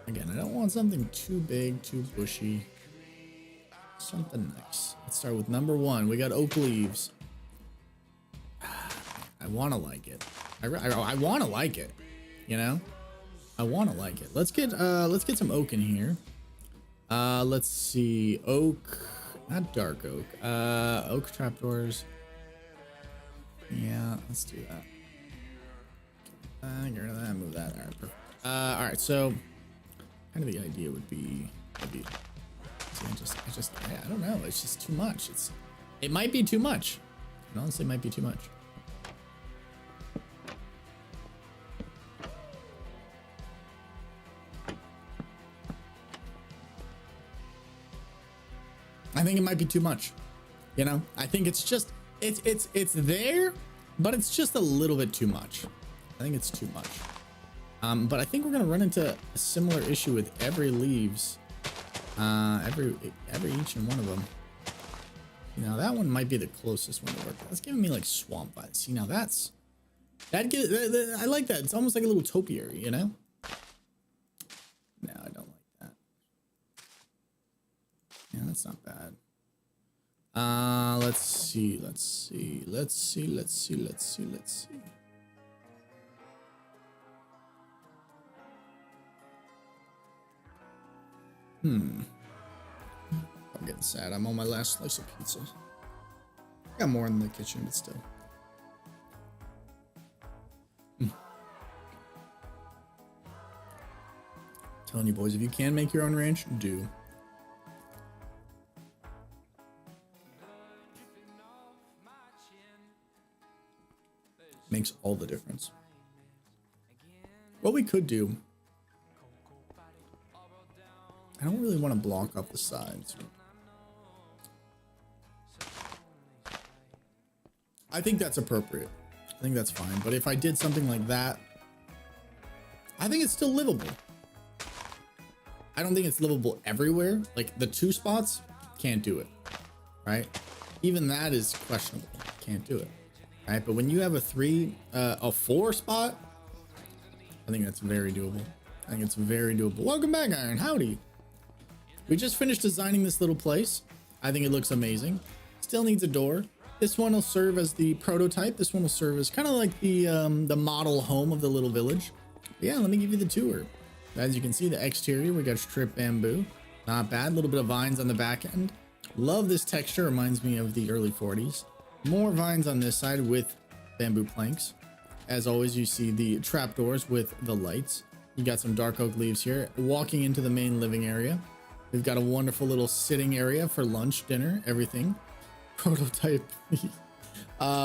Again, I don't want something too big, too bushy. Something nice. Let's start with number one. We got oak leaves. I want to like it. I want to like it. You know, I want to like it. Let's get some oak in here. Let's see, oak, not dark oak, oak trapdoors. Yeah, let's do that. Get rid of that, move that. All right, perfect. All right, so kind of the idea would be, see, I don't know. It's just too much. It might be too much. It honestly might be too much. I think it might be too much, you know. I think it's just it's there, but it's just a little bit too much. I think it's too much. But I think we're gonna run into a similar issue with every leaves, every each and one of them. You know, that one might be the closest one to work. That's giving me like swamp vibes. See, now that I like that. It's almost like a little topiary, you know. No, I don't like that. Yeah, that's not bad. Let's see. I'm getting sad. I'm on my last slice of pizza. Got more in the kitchen, but still. telling you boys, if you can make your own ranch, do. Makes all the difference. What we could do, I don't really want to block off the sides. I think that's appropriate. I think that's fine. But if I did something like that, I think it's still livable. I don't think it's livable everywhere. Like the 2 spots, can't do it, right? Even that is questionable. Can't do it, right? But when you have a 4 spot, I think that's very doable. I think it's very doable. Welcome back, Iron. Howdy. We just finished designing this little place. I think it looks amazing. Still needs a door. This one will serve as the prototype. This one will serve as kind of like the model home of the little village. But yeah, let me give you the tour. As you can see, the exterior, we got strip bamboo. Not bad. A little bit of vines on the back end. Love this texture. Reminds me of the early 40s. More vines on this side with bamboo planks. As always, you see the trapdoors with the lights. You got some dark oak leaves here. Walking into the main living area. We've got a wonderful little sitting area for lunch, dinner, everything. Prototype.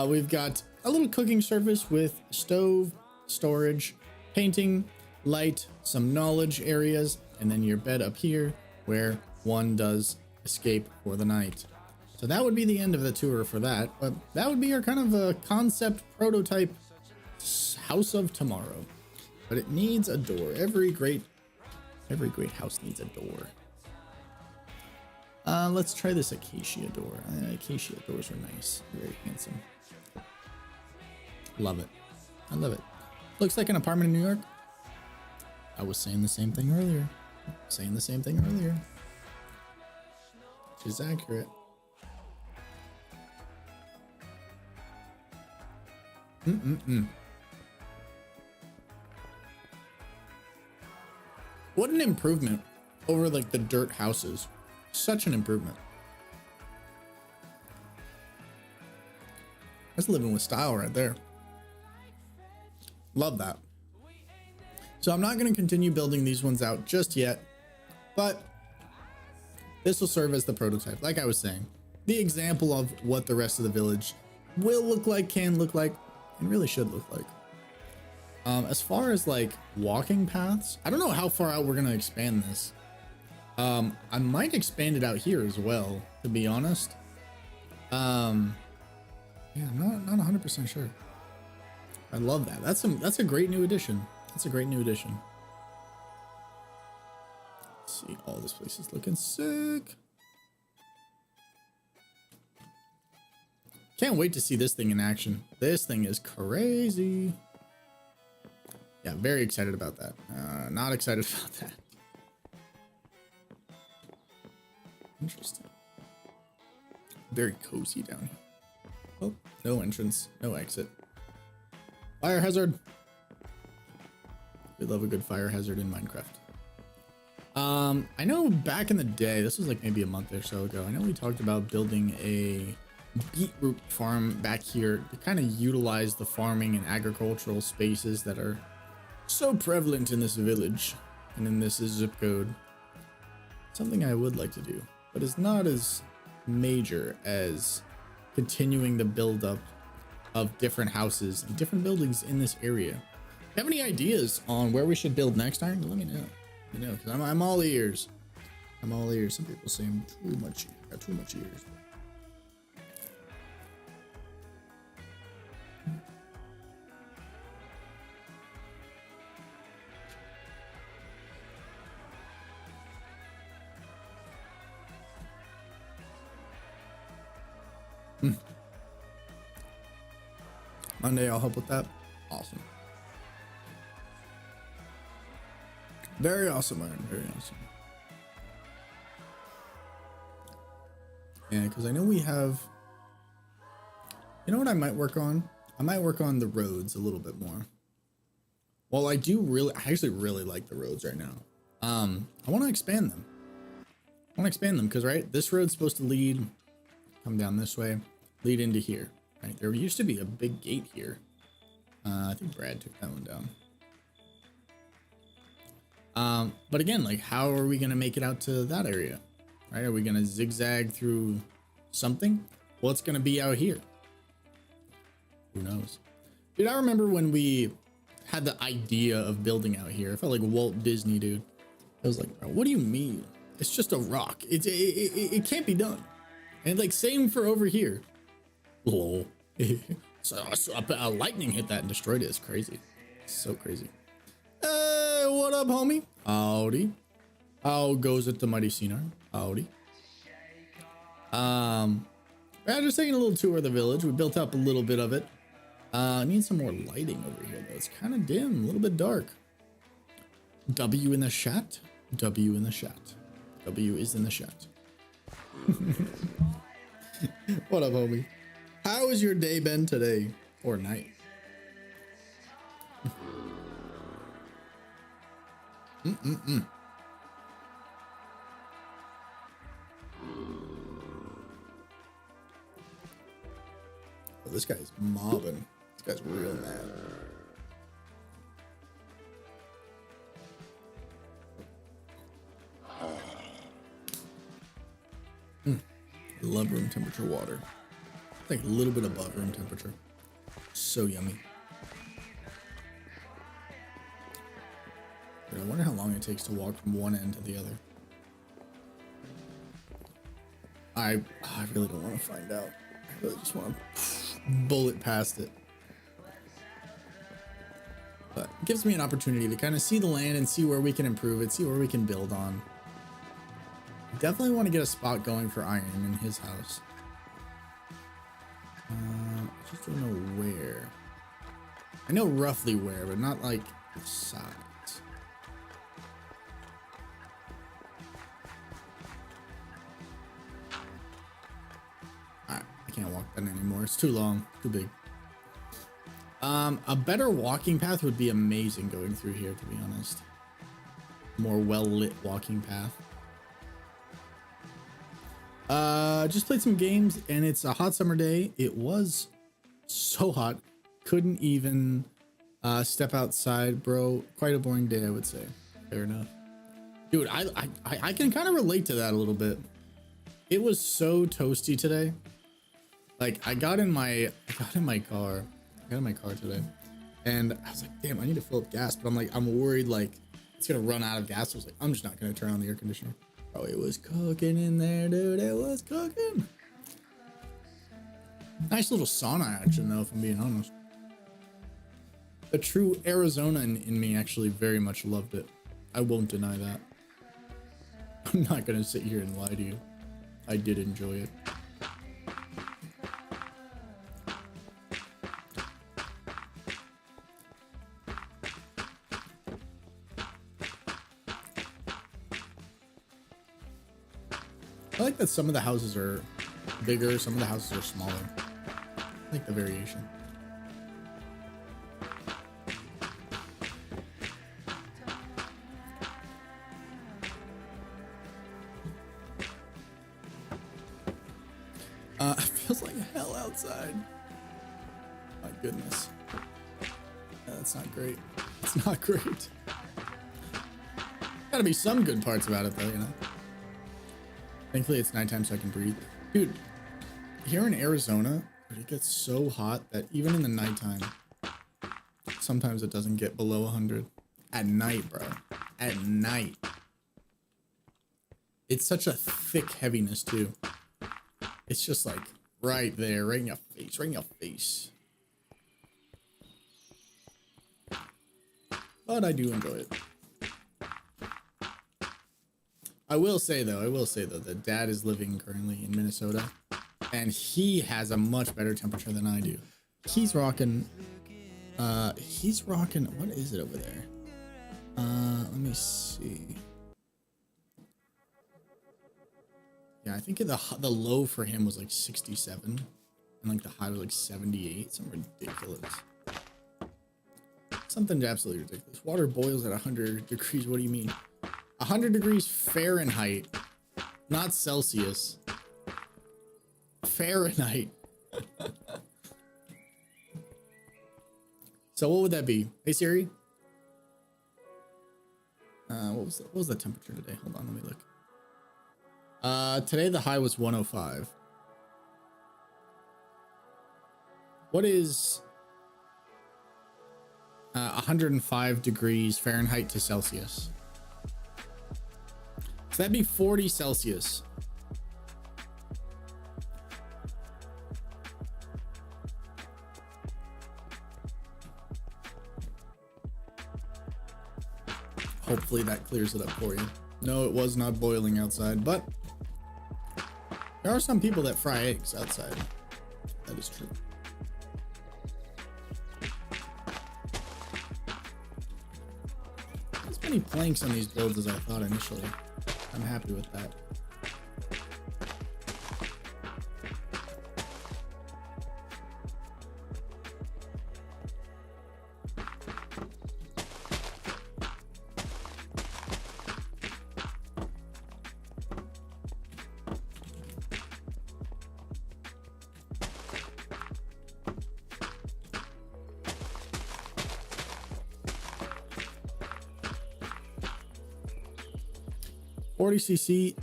We've got a little cooking surface with stove, storage, painting, light, some knowledge areas, and then your bed up here where one does escape for the night. So that would be the end of the tour for that, but that would be our kind of a concept prototype house of tomorrow. But it needs a door. Every great house needs a door. Let's try this acacia door. Acacia doors are nice. Very handsome. Love it. I love it. Looks like an apartment in New York. I was saying the same thing earlier. Which is accurate. What an improvement over like the dirt houses. Such an improvement. That's living with style right there. Love that. So I'm not going to continue building these ones out just yet, but this will serve as the prototype. Like I was saying, the example of what the rest of the village will look like, can look like, and really should look like. As far as like walking paths, I don't know how far out we're going to expand this. I might expand it out here as well, to be honest. Yeah, I'm not 100% sure. I love that. That's a great new addition. That's a great new addition. Let's see, all this place is looking sick. Can't wait to see this thing in action. This thing is crazy. Yeah, very excited about that. Not excited about that. Interesting. Very cozy down here. Oh, no entrance, no exit. Fire hazard. We love a good fire hazard in Minecraft. I know back in the day, this was like maybe a month or so ago, I know we talked about building a beetroot farm back here to kind of utilize the farming and agricultural spaces that are so prevalent in this village and in this zip code. Something I would like to do, but it's not as major as continuing the build up of different houses and different buildings in this area. If you have any ideas on where we should build next time, let me know. You know, because I'm all ears. I'm all ears. Some people say I'm got too much ears. Monday, I'll help with that. Awesome. Very awesome, Iron. Very awesome. Yeah, because I know we have... You know what I might work on? I might work on the roads a little bit more. Well, I actually really like the roads right now. I want to expand them. I want to expand them because, right, this road's supposed to lead, come down this way, lead into here. Right, there used to be a big gate here. I think Brad took that one down. But again, like, how are we gonna make it out to that area? Right? Are we gonna zigzag through something? What's gonna be out here? Who knows? Dude, I remember when we had the idea of building out here. I felt like Walt Disney, dude. I was like, bro, what do you mean? It's just a rock. It can't be done. And like, same for over here. Lol. So a lightning hit that and destroyed it. It's crazy. It's so crazy. Hey, what up, homie? Howdy. How goes it, the mighty Cinar? Howdy. Yeah, just taking a little tour of the village. We built up a little bit of it. Need some more lighting over here though. It's kind of dim, a little bit dark. W in the chat. W in the chat. W is in the chat. What up, homie? How has your day been today or night? Oh, this guy's mobbing. This guy's real mad. I love room temperature water. It's like a little bit above room temperature. So yummy. Dude, I wonder how long it takes to walk from one end to the other. I really don't want to find out. I really just want to bullet past it. But it gives me an opportunity to kind of see the land and see where we can improve it, see where we can build on. Definitely want to get a spot going for iron in his house. I just don't know where. I know roughly where, but not like the size. Alright, I can't walk that anymore. It's too long, too big. A better walking path would be amazing going through here, to be honest. More well-lit walking path. Just played some games and it's a hot summer day. It was so hot. Couldn't even step outside, bro. Quite a boring day, I would say. Fair enough. Dude, I can kind of relate to that a little bit. It was so toasty today. Like I got in my car today and I was like, damn, I need to fill up gas, but I'm worried like it's gonna run out of gas. I was like, I'm just not gonna turn on the air conditioner. Oh, it was cooking in there, dude. It was cooking. Nice little sauna action, though, if I'm being honest. The true Arizona in me actually very much loved it. I won't deny that. I'm not going to sit here and lie to you. I did enjoy it. I like that some of the houses are bigger, some of the houses are smaller. I like the variation. It feels like hell outside. My goodness. Yeah, that's not great. It's not great. Gotta be some good parts about it though, you know? Thankfully, it's nighttime so I can breathe. Dude, here in Arizona, it gets so hot that even in the nighttime, sometimes it doesn't get below 100. At night, bro. At night. It's such a thick heaviness, too. It's just like right there, right in your face, right in your face. But I do enjoy it. I will say though, that Dad is living currently in Minnesota and he has a much better temperature than I do. He's rocking, what is it over there? Let me see. Yeah, I think the low for him was like 67 and like the high was like 78, something ridiculous. Something absolutely ridiculous. Water boils at 100 degrees, what do you mean? 100 degrees Fahrenheit, not Celsius. Fahrenheit. So what would that be? Hey Siri. What was the temperature today? Hold on, let me look. Today the high was 105. What is 105 degrees Fahrenheit to Celsius? So that'd be 40 Celsius. Hopefully that clears it up for you. No, it was not boiling outside, but there are some people that fry eggs outside. That is true. Not as many planks on these builds as I thought initially. I'm happy with that. cc.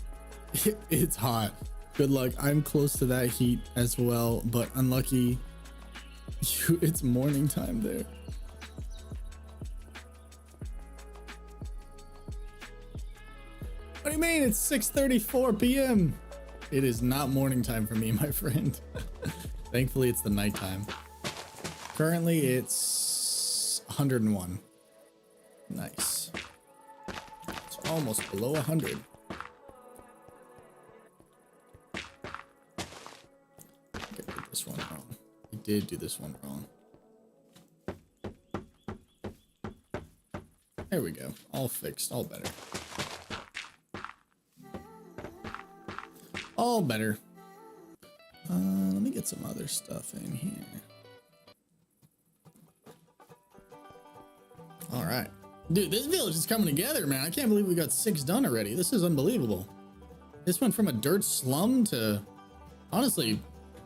It's hot. Good luck. I'm close to that heat as well, but unlucky you, it's morning time there. What do you mean? It's 6:34 p.m. It is not morning time for me, my friend. Thankfully it's the nighttime. Currently it's 101. Nice. It's almost below 100. This one wrong. I did do this one wrong. There we go. All fixed. All better. All better. Let me get some other stuff in here. All right. Dude, this village is coming together, man. I can't believe we got 6 done already. This is unbelievable. This went from a dirt slum to, honestly,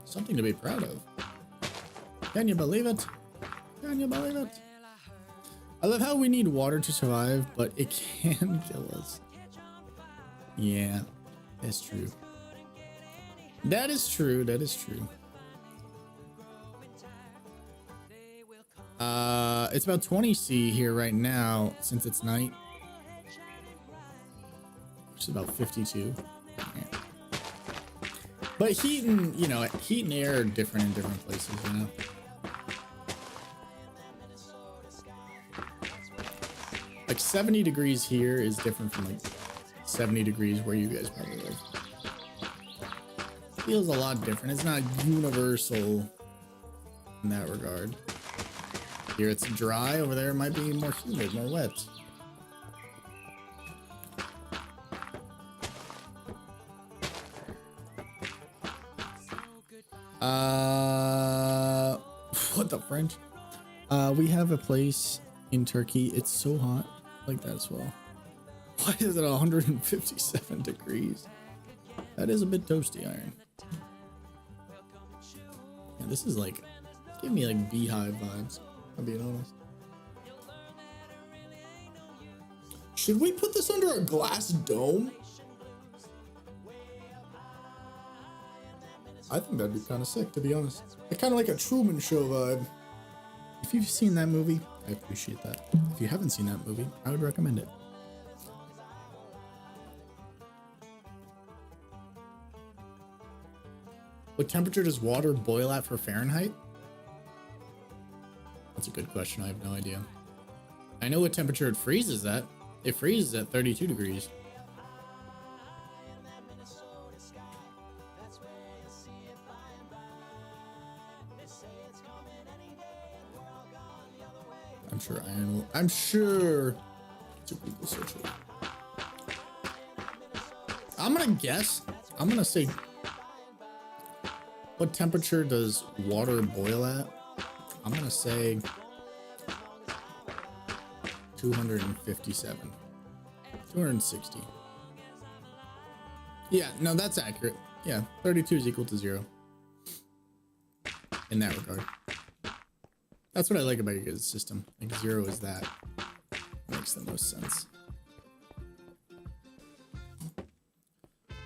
something to be proud of. Can you believe it? Can you believe it? I love how we need water to survive, but it can kill us. Yeah, that's true. That is true. That is true. It's about 20 C here right now since it's night. Which is about 52. Yeah. But heat and, you know, heat and air are different in different places, you know? Like 70 degrees here is different from like 70 degrees where you guys probably live. Feels a lot different. It's not universal in that regard. Here it's dry, over there it might be more humid, more wet. What the French? We have a place in Turkey. It's so hot, like that as well. Why is it 157 degrees? That is a bit toasty, Iron. Yeah, this is like, give me like beehive vibes, I'm being honest. Should we put this under a glass dome? I think that'd be kind of sick, to be honest. It's kind of like a Truman Show vibe. If you've seen that movie, I appreciate that. If you haven't seen that movie, I would recommend it. What temperature does water boil at for Fahrenheit? That's a good question. I have no idea. I know what temperature it freezes at. It freezes at 32 degrees. I'm sure Iron will. I'm sure to Google search it. I'm gonna guess. I'm gonna say, what temperature does water boil at? I'm gonna say 257. 260. Yeah, no, that's accurate. Yeah, 32 is equal to 0. In that regard. That's what I like about your guys' system. Like 0 is that. Makes the most sense.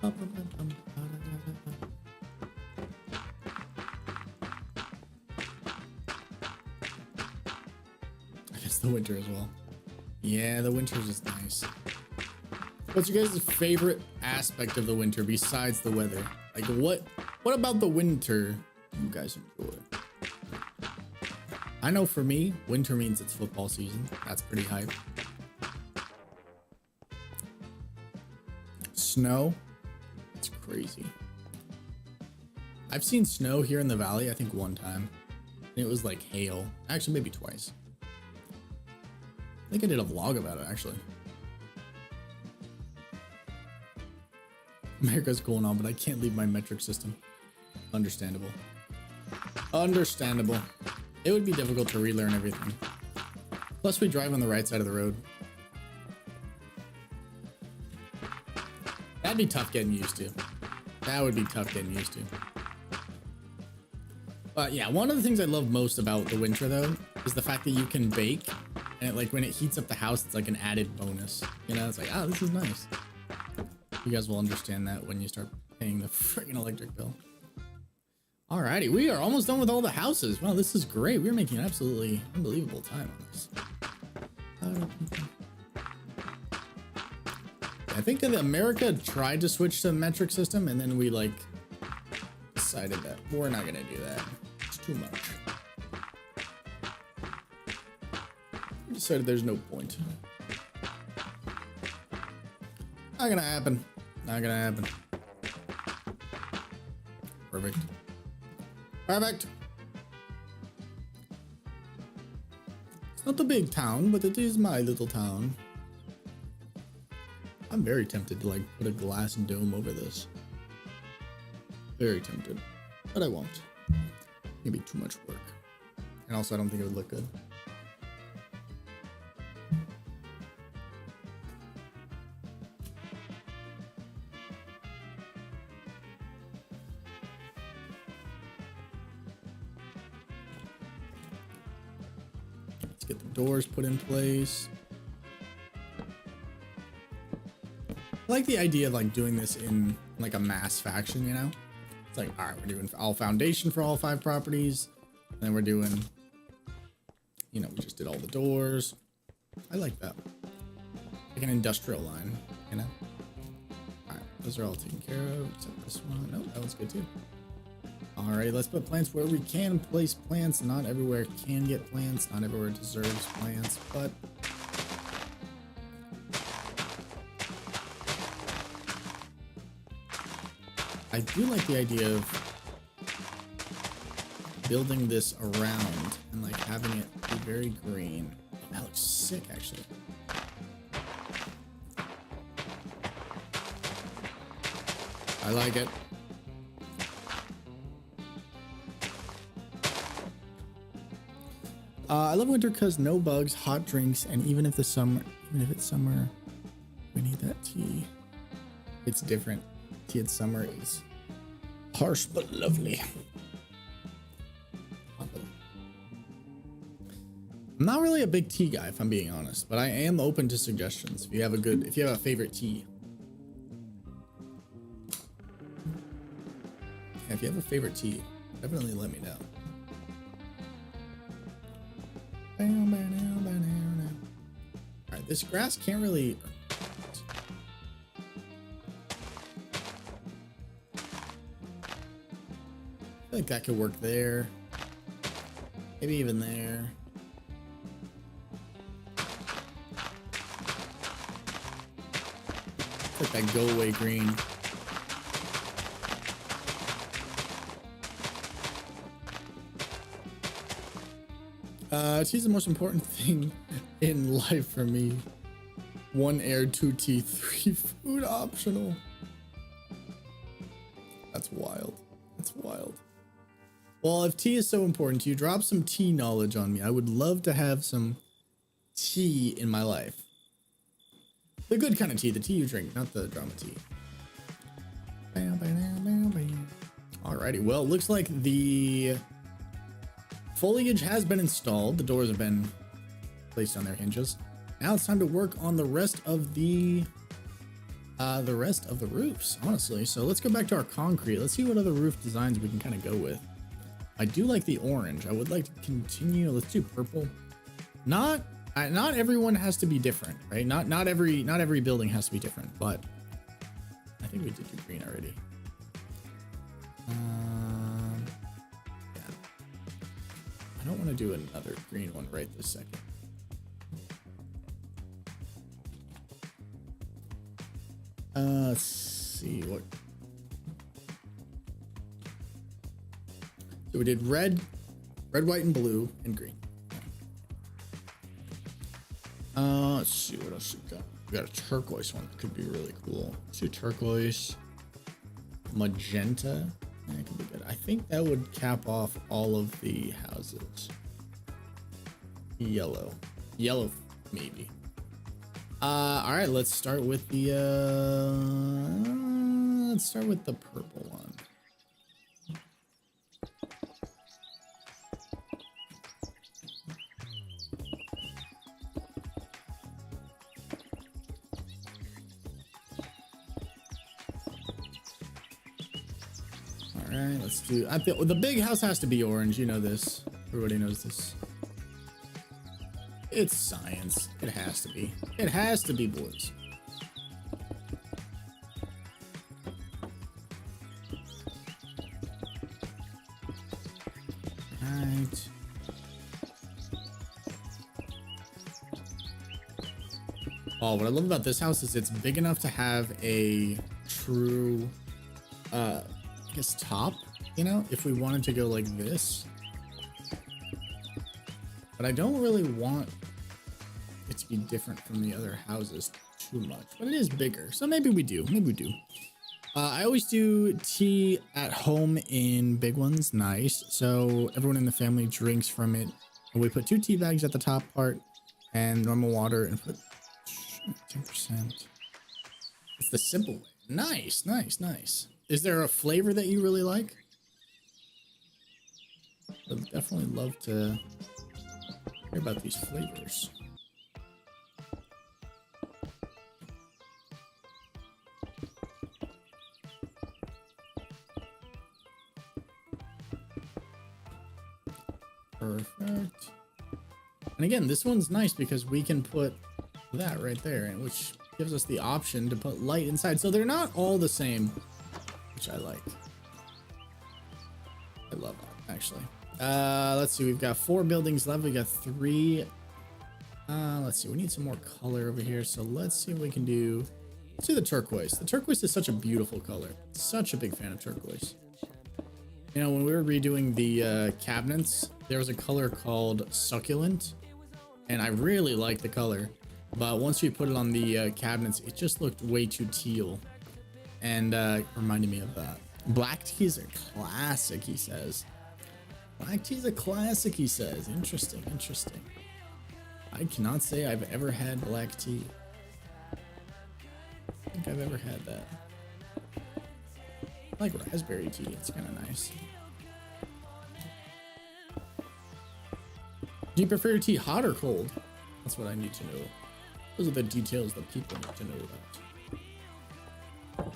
I guess the winter as well. Yeah, the winter is just nice. What's your guys' favorite aspect of the winter besides the weather? Like what about the winter you guys enjoy? I know for me, winter means it's football season. That's pretty hype. Snow, it's crazy. I've seen snow here in the valley, I think one time. And it was like hail. Actually, maybe twice. I think I did a vlog about it, actually. America's going on, but I can't leave my metric system. Understandable. Understandable. It would be difficult to relearn everything. Plus, we drive on the right side of the road. That'd be tough getting used to. That would be tough getting used to. But yeah, one of the things I love most about the winter, though, is the fact that you can bake. And it, like when it heats up the house, it's like an added bonus. You know, it's like, oh, this is nice. You guys will understand that when you start paying the freaking electric bill. Alrighty, we are almost done with all the houses. Wow, this is great. We're making an absolutely unbelievable time on this. I think that America tried to switch to the metric system, and then we like decided that we're not gonna do that. It's too much. We decided there's no point. Not gonna happen. Not gonna happen. Perfect. Perfect. It's not a big town, but it is my little town. I'm very tempted to like put a glass dome over this. Very tempted, but I won't. Maybe too much work. And also I don't think it would look good. Let's get the doors put in place. I like the idea of like doing this in like a mass faction, you know? It's like, all right, we're doing all foundation for all 5 properties. And then we're doing, you know, we just did all the doors. I like that. Like an industrial line, you know? All right, those are all taken care of, except this one. Nope, that one's good too. All right, let's put plants where we can place plants. Not everywhere can get plants. Not everywhere deserves plants, but I do like the idea of building this around and like having it be very green. Oh, that looks sick, actually. I like it. I love winter because no bugs, hot drinks, and even if it's summer, we need that tea. It's different. Tea in summer is harsh but lovely. I'm not really a big tea guy, if I'm being honest, but I am open to suggestions. If you have a favorite tea. Yeah, if you have a favorite tea, definitely let me know. Alright, this grass can't really... I feel like that could work there. Maybe even there. Like that go away green. Tea's the most important thing in life for me. 1 air, 2 tea, 3 food optional. That's wild. That's wild. Well, if tea is so important to you, drop some tea knowledge on me. I would love to have some tea in my life. The good kind of tea, the tea you drink, not the drama tea. Alrighty, well, it looks like the foliage has been installed. The doors have been placed on their hinges. Now it's time to work on the rest of the the rest of the roofs, honestly. So let's go back to our concrete. Let's see what other roof designs we can kind of go with. I do like the orange. I would like to continue. Let's do purple. Not everyone has to be different, right? Not every building has to be different, but I think we did do green already. Yeah. I don't want to do another green one right this second. Let's see what. So we did red, white, and blue, and green. Let's see what else we got. We got a turquoise one that could be really cool. Let's do turquoise, magenta. That could be good. I think that would cap off all of the houses. Yellow, maybe. All right, let's start with the purple one. All right, let's do. The big house has to be orange. You know this. Everybody knows this. It's science. It has to be. It has to be, boys. Alright. Oh, what I love about this house is it's big enough to have a true, I guess, top, you know, if we wanted to go like this. But I don't really want it to be different from the other houses too much, but it is bigger, so maybe we do. I always do tea at home in big ones. Nice. So everyone in the family drinks from it, and we put 2 tea bags at the top part and normal water and put 10%. It's the simple way. Nice. Is there a flavor that you really like? I'd definitely love to hear about these flavors. Perfect. And again, this one's nice because we can put that right there, which gives us the option to put light inside. So they're not all the same, which I like. I love that, actually. Let's see. We've got 4 buildings left. We got 3. Let's see. We need some more color over here. So let's see what we can do. Let's do the turquoise. The turquoise is such a beautiful color. Such a big fan of turquoise. You know, when we were redoing the cabinets, there was a color called succulent, and I really liked the color. But once we put it on the cabinets, it just looked way too teal, and reminded me of that. Black teas are classic, he says. Black tea's a classic, he says. Interesting. I cannot say I've ever had black tea. I don't think I've ever had that. I like raspberry tea. It's kind of nice. Do you prefer your tea hot or cold? That's what I need to know. Those are the details that people need to know about.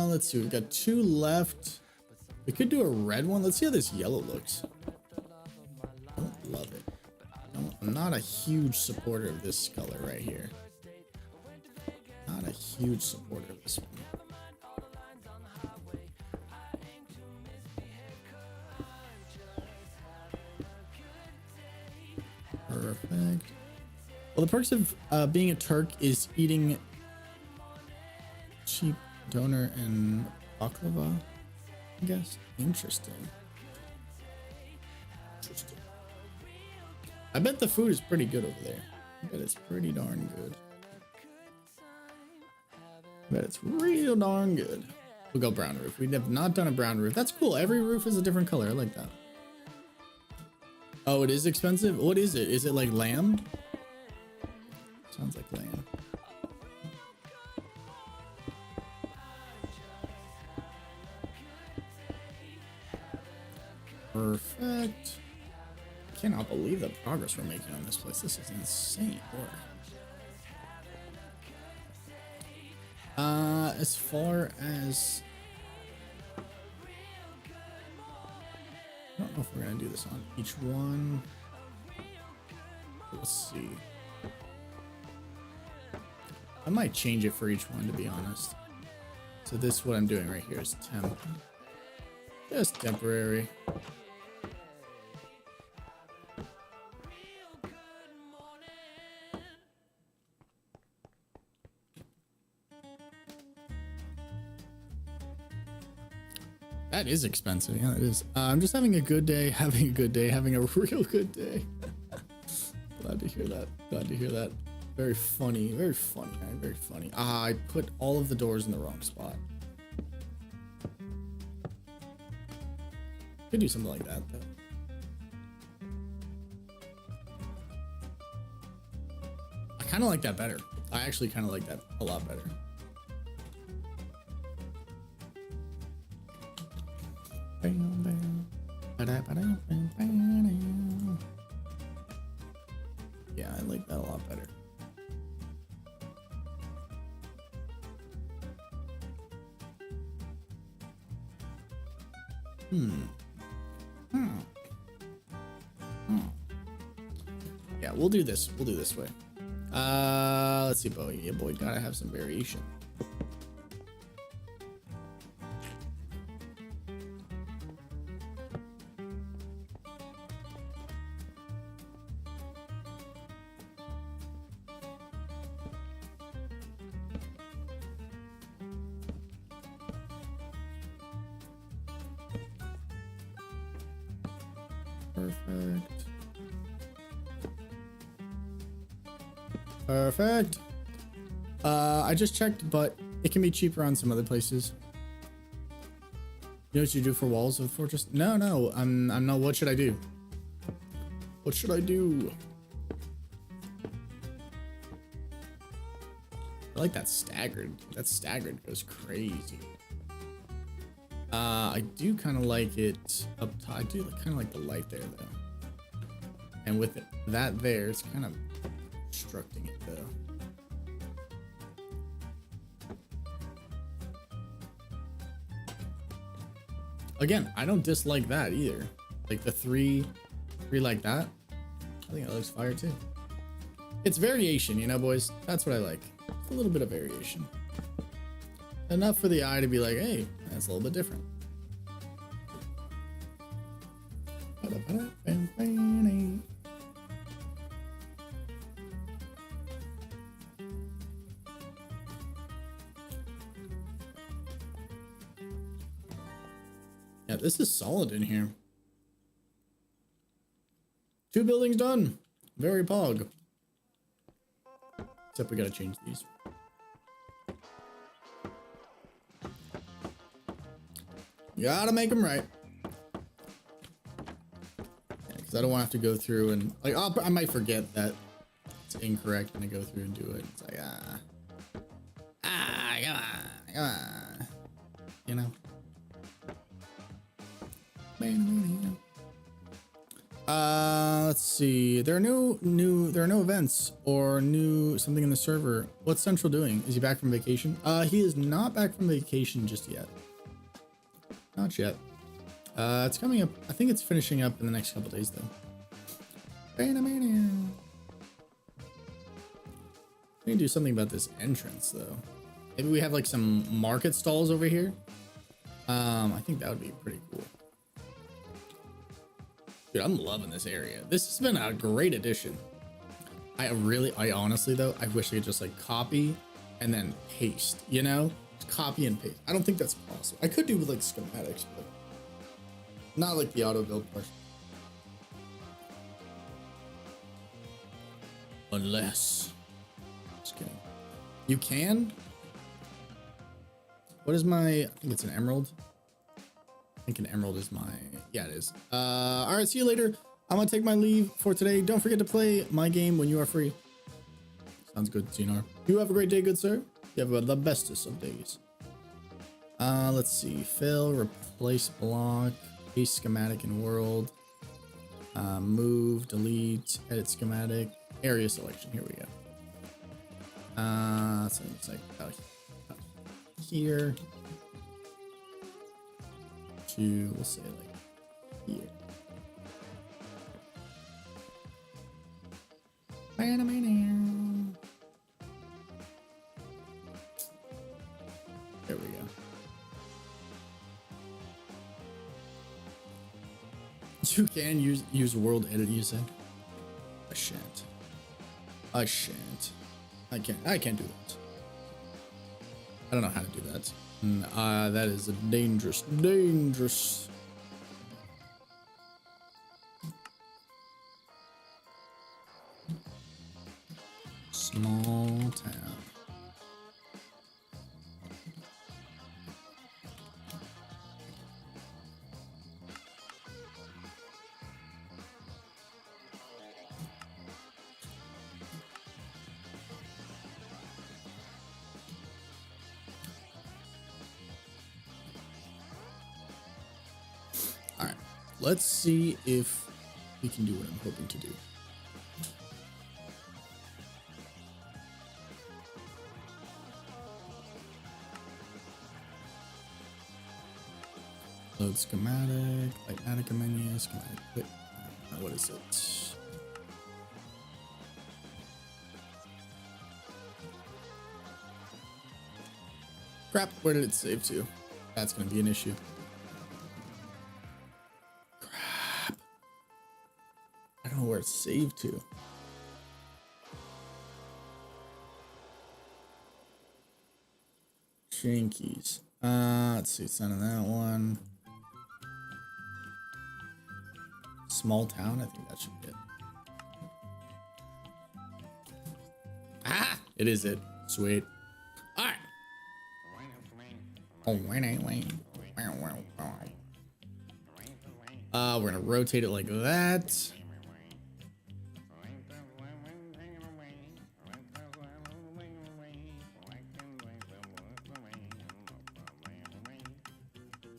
Let's see. We've got 2 left. We could do a red one. Let's see how this yellow looks. I don't love it. I'm not a huge supporter of this color right here. Not a huge supporter of this one. Perfect. Well, the perks of being a Turk is eating cheap doner and baklava, I guess. Interesting. I bet the food is pretty good over there. I bet it's pretty darn good. I bet it's real darn good. We'll go brown roof. We have not done a brown roof. That's cool. Every roof is a different color. I like that. Oh, it is expensive? What is it? Is it like lamb? Sounds like lamb. Perfect. I cannot believe the progress we're making on this place. This is insane work. As far as I don't know if we're gonna do this on each one. We'll see. I might change it for each one, to be honest. So this, what I'm doing right here is temp. Just temporary. That is expensive. Yeah, it is. I'm just having a good day, having a real good day. Glad to hear that. Glad to hear that. Very funny, very funny, man. Very funny. I put all of the doors in the wrong spot. Could do something like that, though. I kind of like that better. I actually kind of like that a lot better. Yeah, I like that a lot better. Yeah, we'll do this. We'll do this way. Let's see, boy. Yeah, boy, gotta have some variation. Perfect. Perfect. I just checked, but it can be cheaper on some other places. You know what you do for walls of fortress? No, I'm not. What should I do? What should I do? I like that staggered. That staggered goes crazy. I do kind of like it up top. I do kind of like the light there, though. And with that there, it's kind of obstructing it, though. Again, I don't dislike that either. Like the three like that. I think that looks fire, too. It's variation, you know, boys? That's what I like. It's a little bit of variation. Enough for the eye to be like, hey, that's a little bit different. Yeah, this is solid in here. 2 buildings done. Very pog. Except we gotta change these. Gotta make them right. Because I don't want to have to go through and like I might forget that it's incorrect and I go through and do it. It's like come on, you know. Let's see. There are no events or new something in the server. What's Central doing? Is he back from vacation? He is not back from vacation just yet. Not yet. It's coming up. I think it's finishing up in the next couple days, though. We need to do something about this entrance, though. Maybe we have like some market stalls over here. I think that would be pretty cool. Dude, I'm loving this area. This has been a great addition. I honestly, though, I wish I could just like copy and then paste, you know? Copy and paste. I don't think that's possible. I could do with like schematics, but not like the auto build part. Unless, just kidding. You can. What is my? I think it's an emerald. I think an emerald is my. Yeah, it is. All right. See you later. I'm gonna take my leave for today. Don't forget to play my game when you are free. Sounds good, Zinar. You have a great day, good sir. You have the bestest of days. Let's see. Fill, replace block, paste schematic in world, move, delete, edit schematic, area selection. Here we go. So it's like, oh, here to, we'll say like here. There we go. You can use world edit, you said? I shan't. I shan't. I can't do that. I don't know how to do that. That is a dangerous. Small town. All right, let's see if we can do what I'm hoping to do. Load schematic, Lightmatic menu, schematic quit. What is it? Crap, where did it save to? That's gonna be an issue. Crap. I don't know where it's saved to. Shankies. Let's see, it's not in that one. Small town, I think that should be it. Ah, it is it. Sweet. All right. Oh, we're gonna rotate it like that.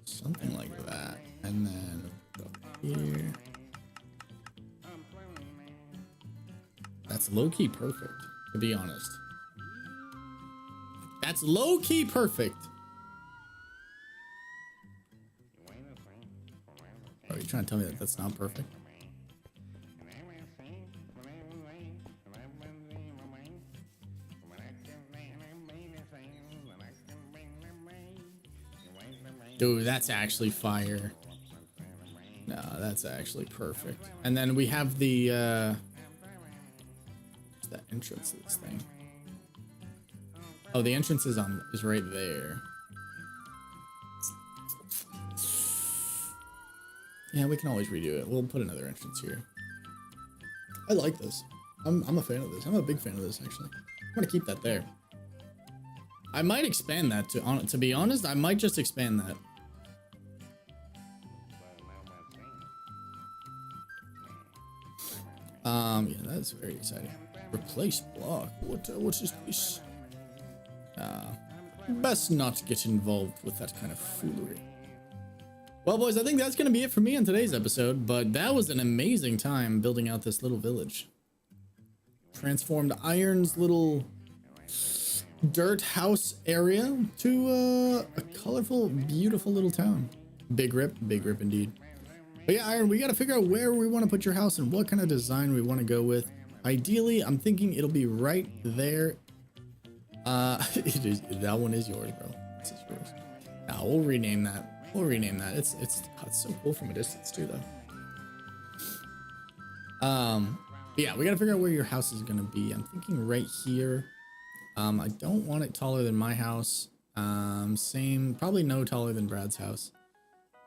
Something like that, and then go here. That's low-key perfect, to be honest. That's low-key perfect. Are you trying to tell me that that's not perfect? Dude, that's actually fire. No, that's actually perfect. And then we have the what's the entrance to this thing? Oh, the entrance is right there. Yeah, we can always redo it. We'll put another entrance here. I like this. I'm a fan of this. I'm a big fan of this, actually. I'm gonna keep that there. I might expand that to be honest. I might just expand that. Yeah, that's very exciting. Replace block. What is this? Best not get involved with that kind of foolery. Well, boys, I think that's gonna be it for me on today's episode. But that was an amazing time building out this little village. Transformed Iron's little dirt house area to a colorful, beautiful little town. Big rip indeed. But yeah, Iron, we got to figure out where we want to put your house and what kind of design we want to go with. Ideally, I'm thinking it'll be right there. It is, that one is yours, bro. This is yours. Now we'll rename that. It's so cool from a distance too, though. Yeah, we got to figure out where your house is gonna be. I'm thinking right here. I don't want it taller than my house. Same, probably no taller than Brad's house.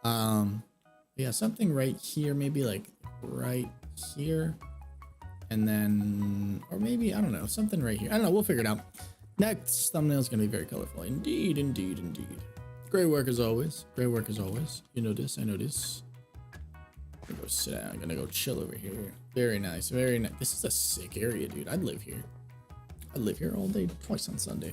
Yeah, something right here, maybe like right here. And then, or maybe, I don't know, something right here. I don't know, we'll figure it out. Next thumbnail is going to be very colorful. Indeed. Great work as always. You know this, I know this. I'm gonna go sit down, I'm gonna go chill over here. Very nice. This is a sick area, dude. I'd live here. I'd live here all day, twice on Sunday.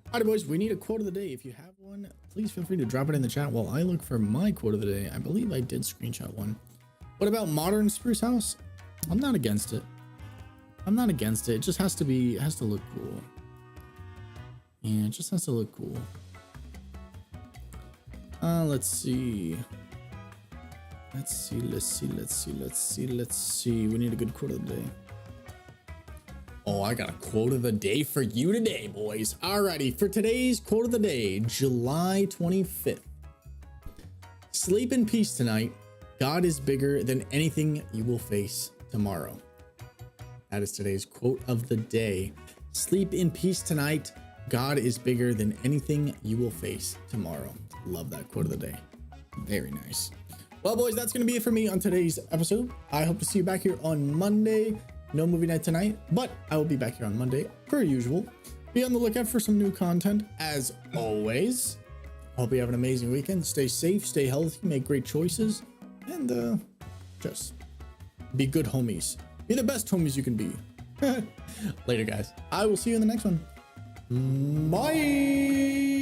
Alright, boys, we need a quote of the day. If you have one, please feel free to drop it in the chat while I look for my quote of the day. I believe I did screenshot one. What about modern spruce house? I'm not against it. It just has to look cool. Yeah, it just has to look cool. Let's see. Let's see. We need a good quote of the day. Oh, I got a quote of the day for you today, boys. Alrighty, for today's quote of the day, July 25th. Sleep in peace tonight. God is bigger than anything you will face tomorrow. That is today's quote of the day. Sleep in peace tonight. God is bigger than anything you will face tomorrow. Love that quote of the day. Very nice. Well, boys, that's going to be it for me on today's episode. I hope to see you back here on Monday. No movie night tonight, but I will be back here on Monday, per usual. Be on the lookout for some new content, as always. Hope you have an amazing weekend. Stay safe, stay healthy, make great choices, and just be good homies. Be the best homies you can be. Later, guys. I will see you in the next one. Bye.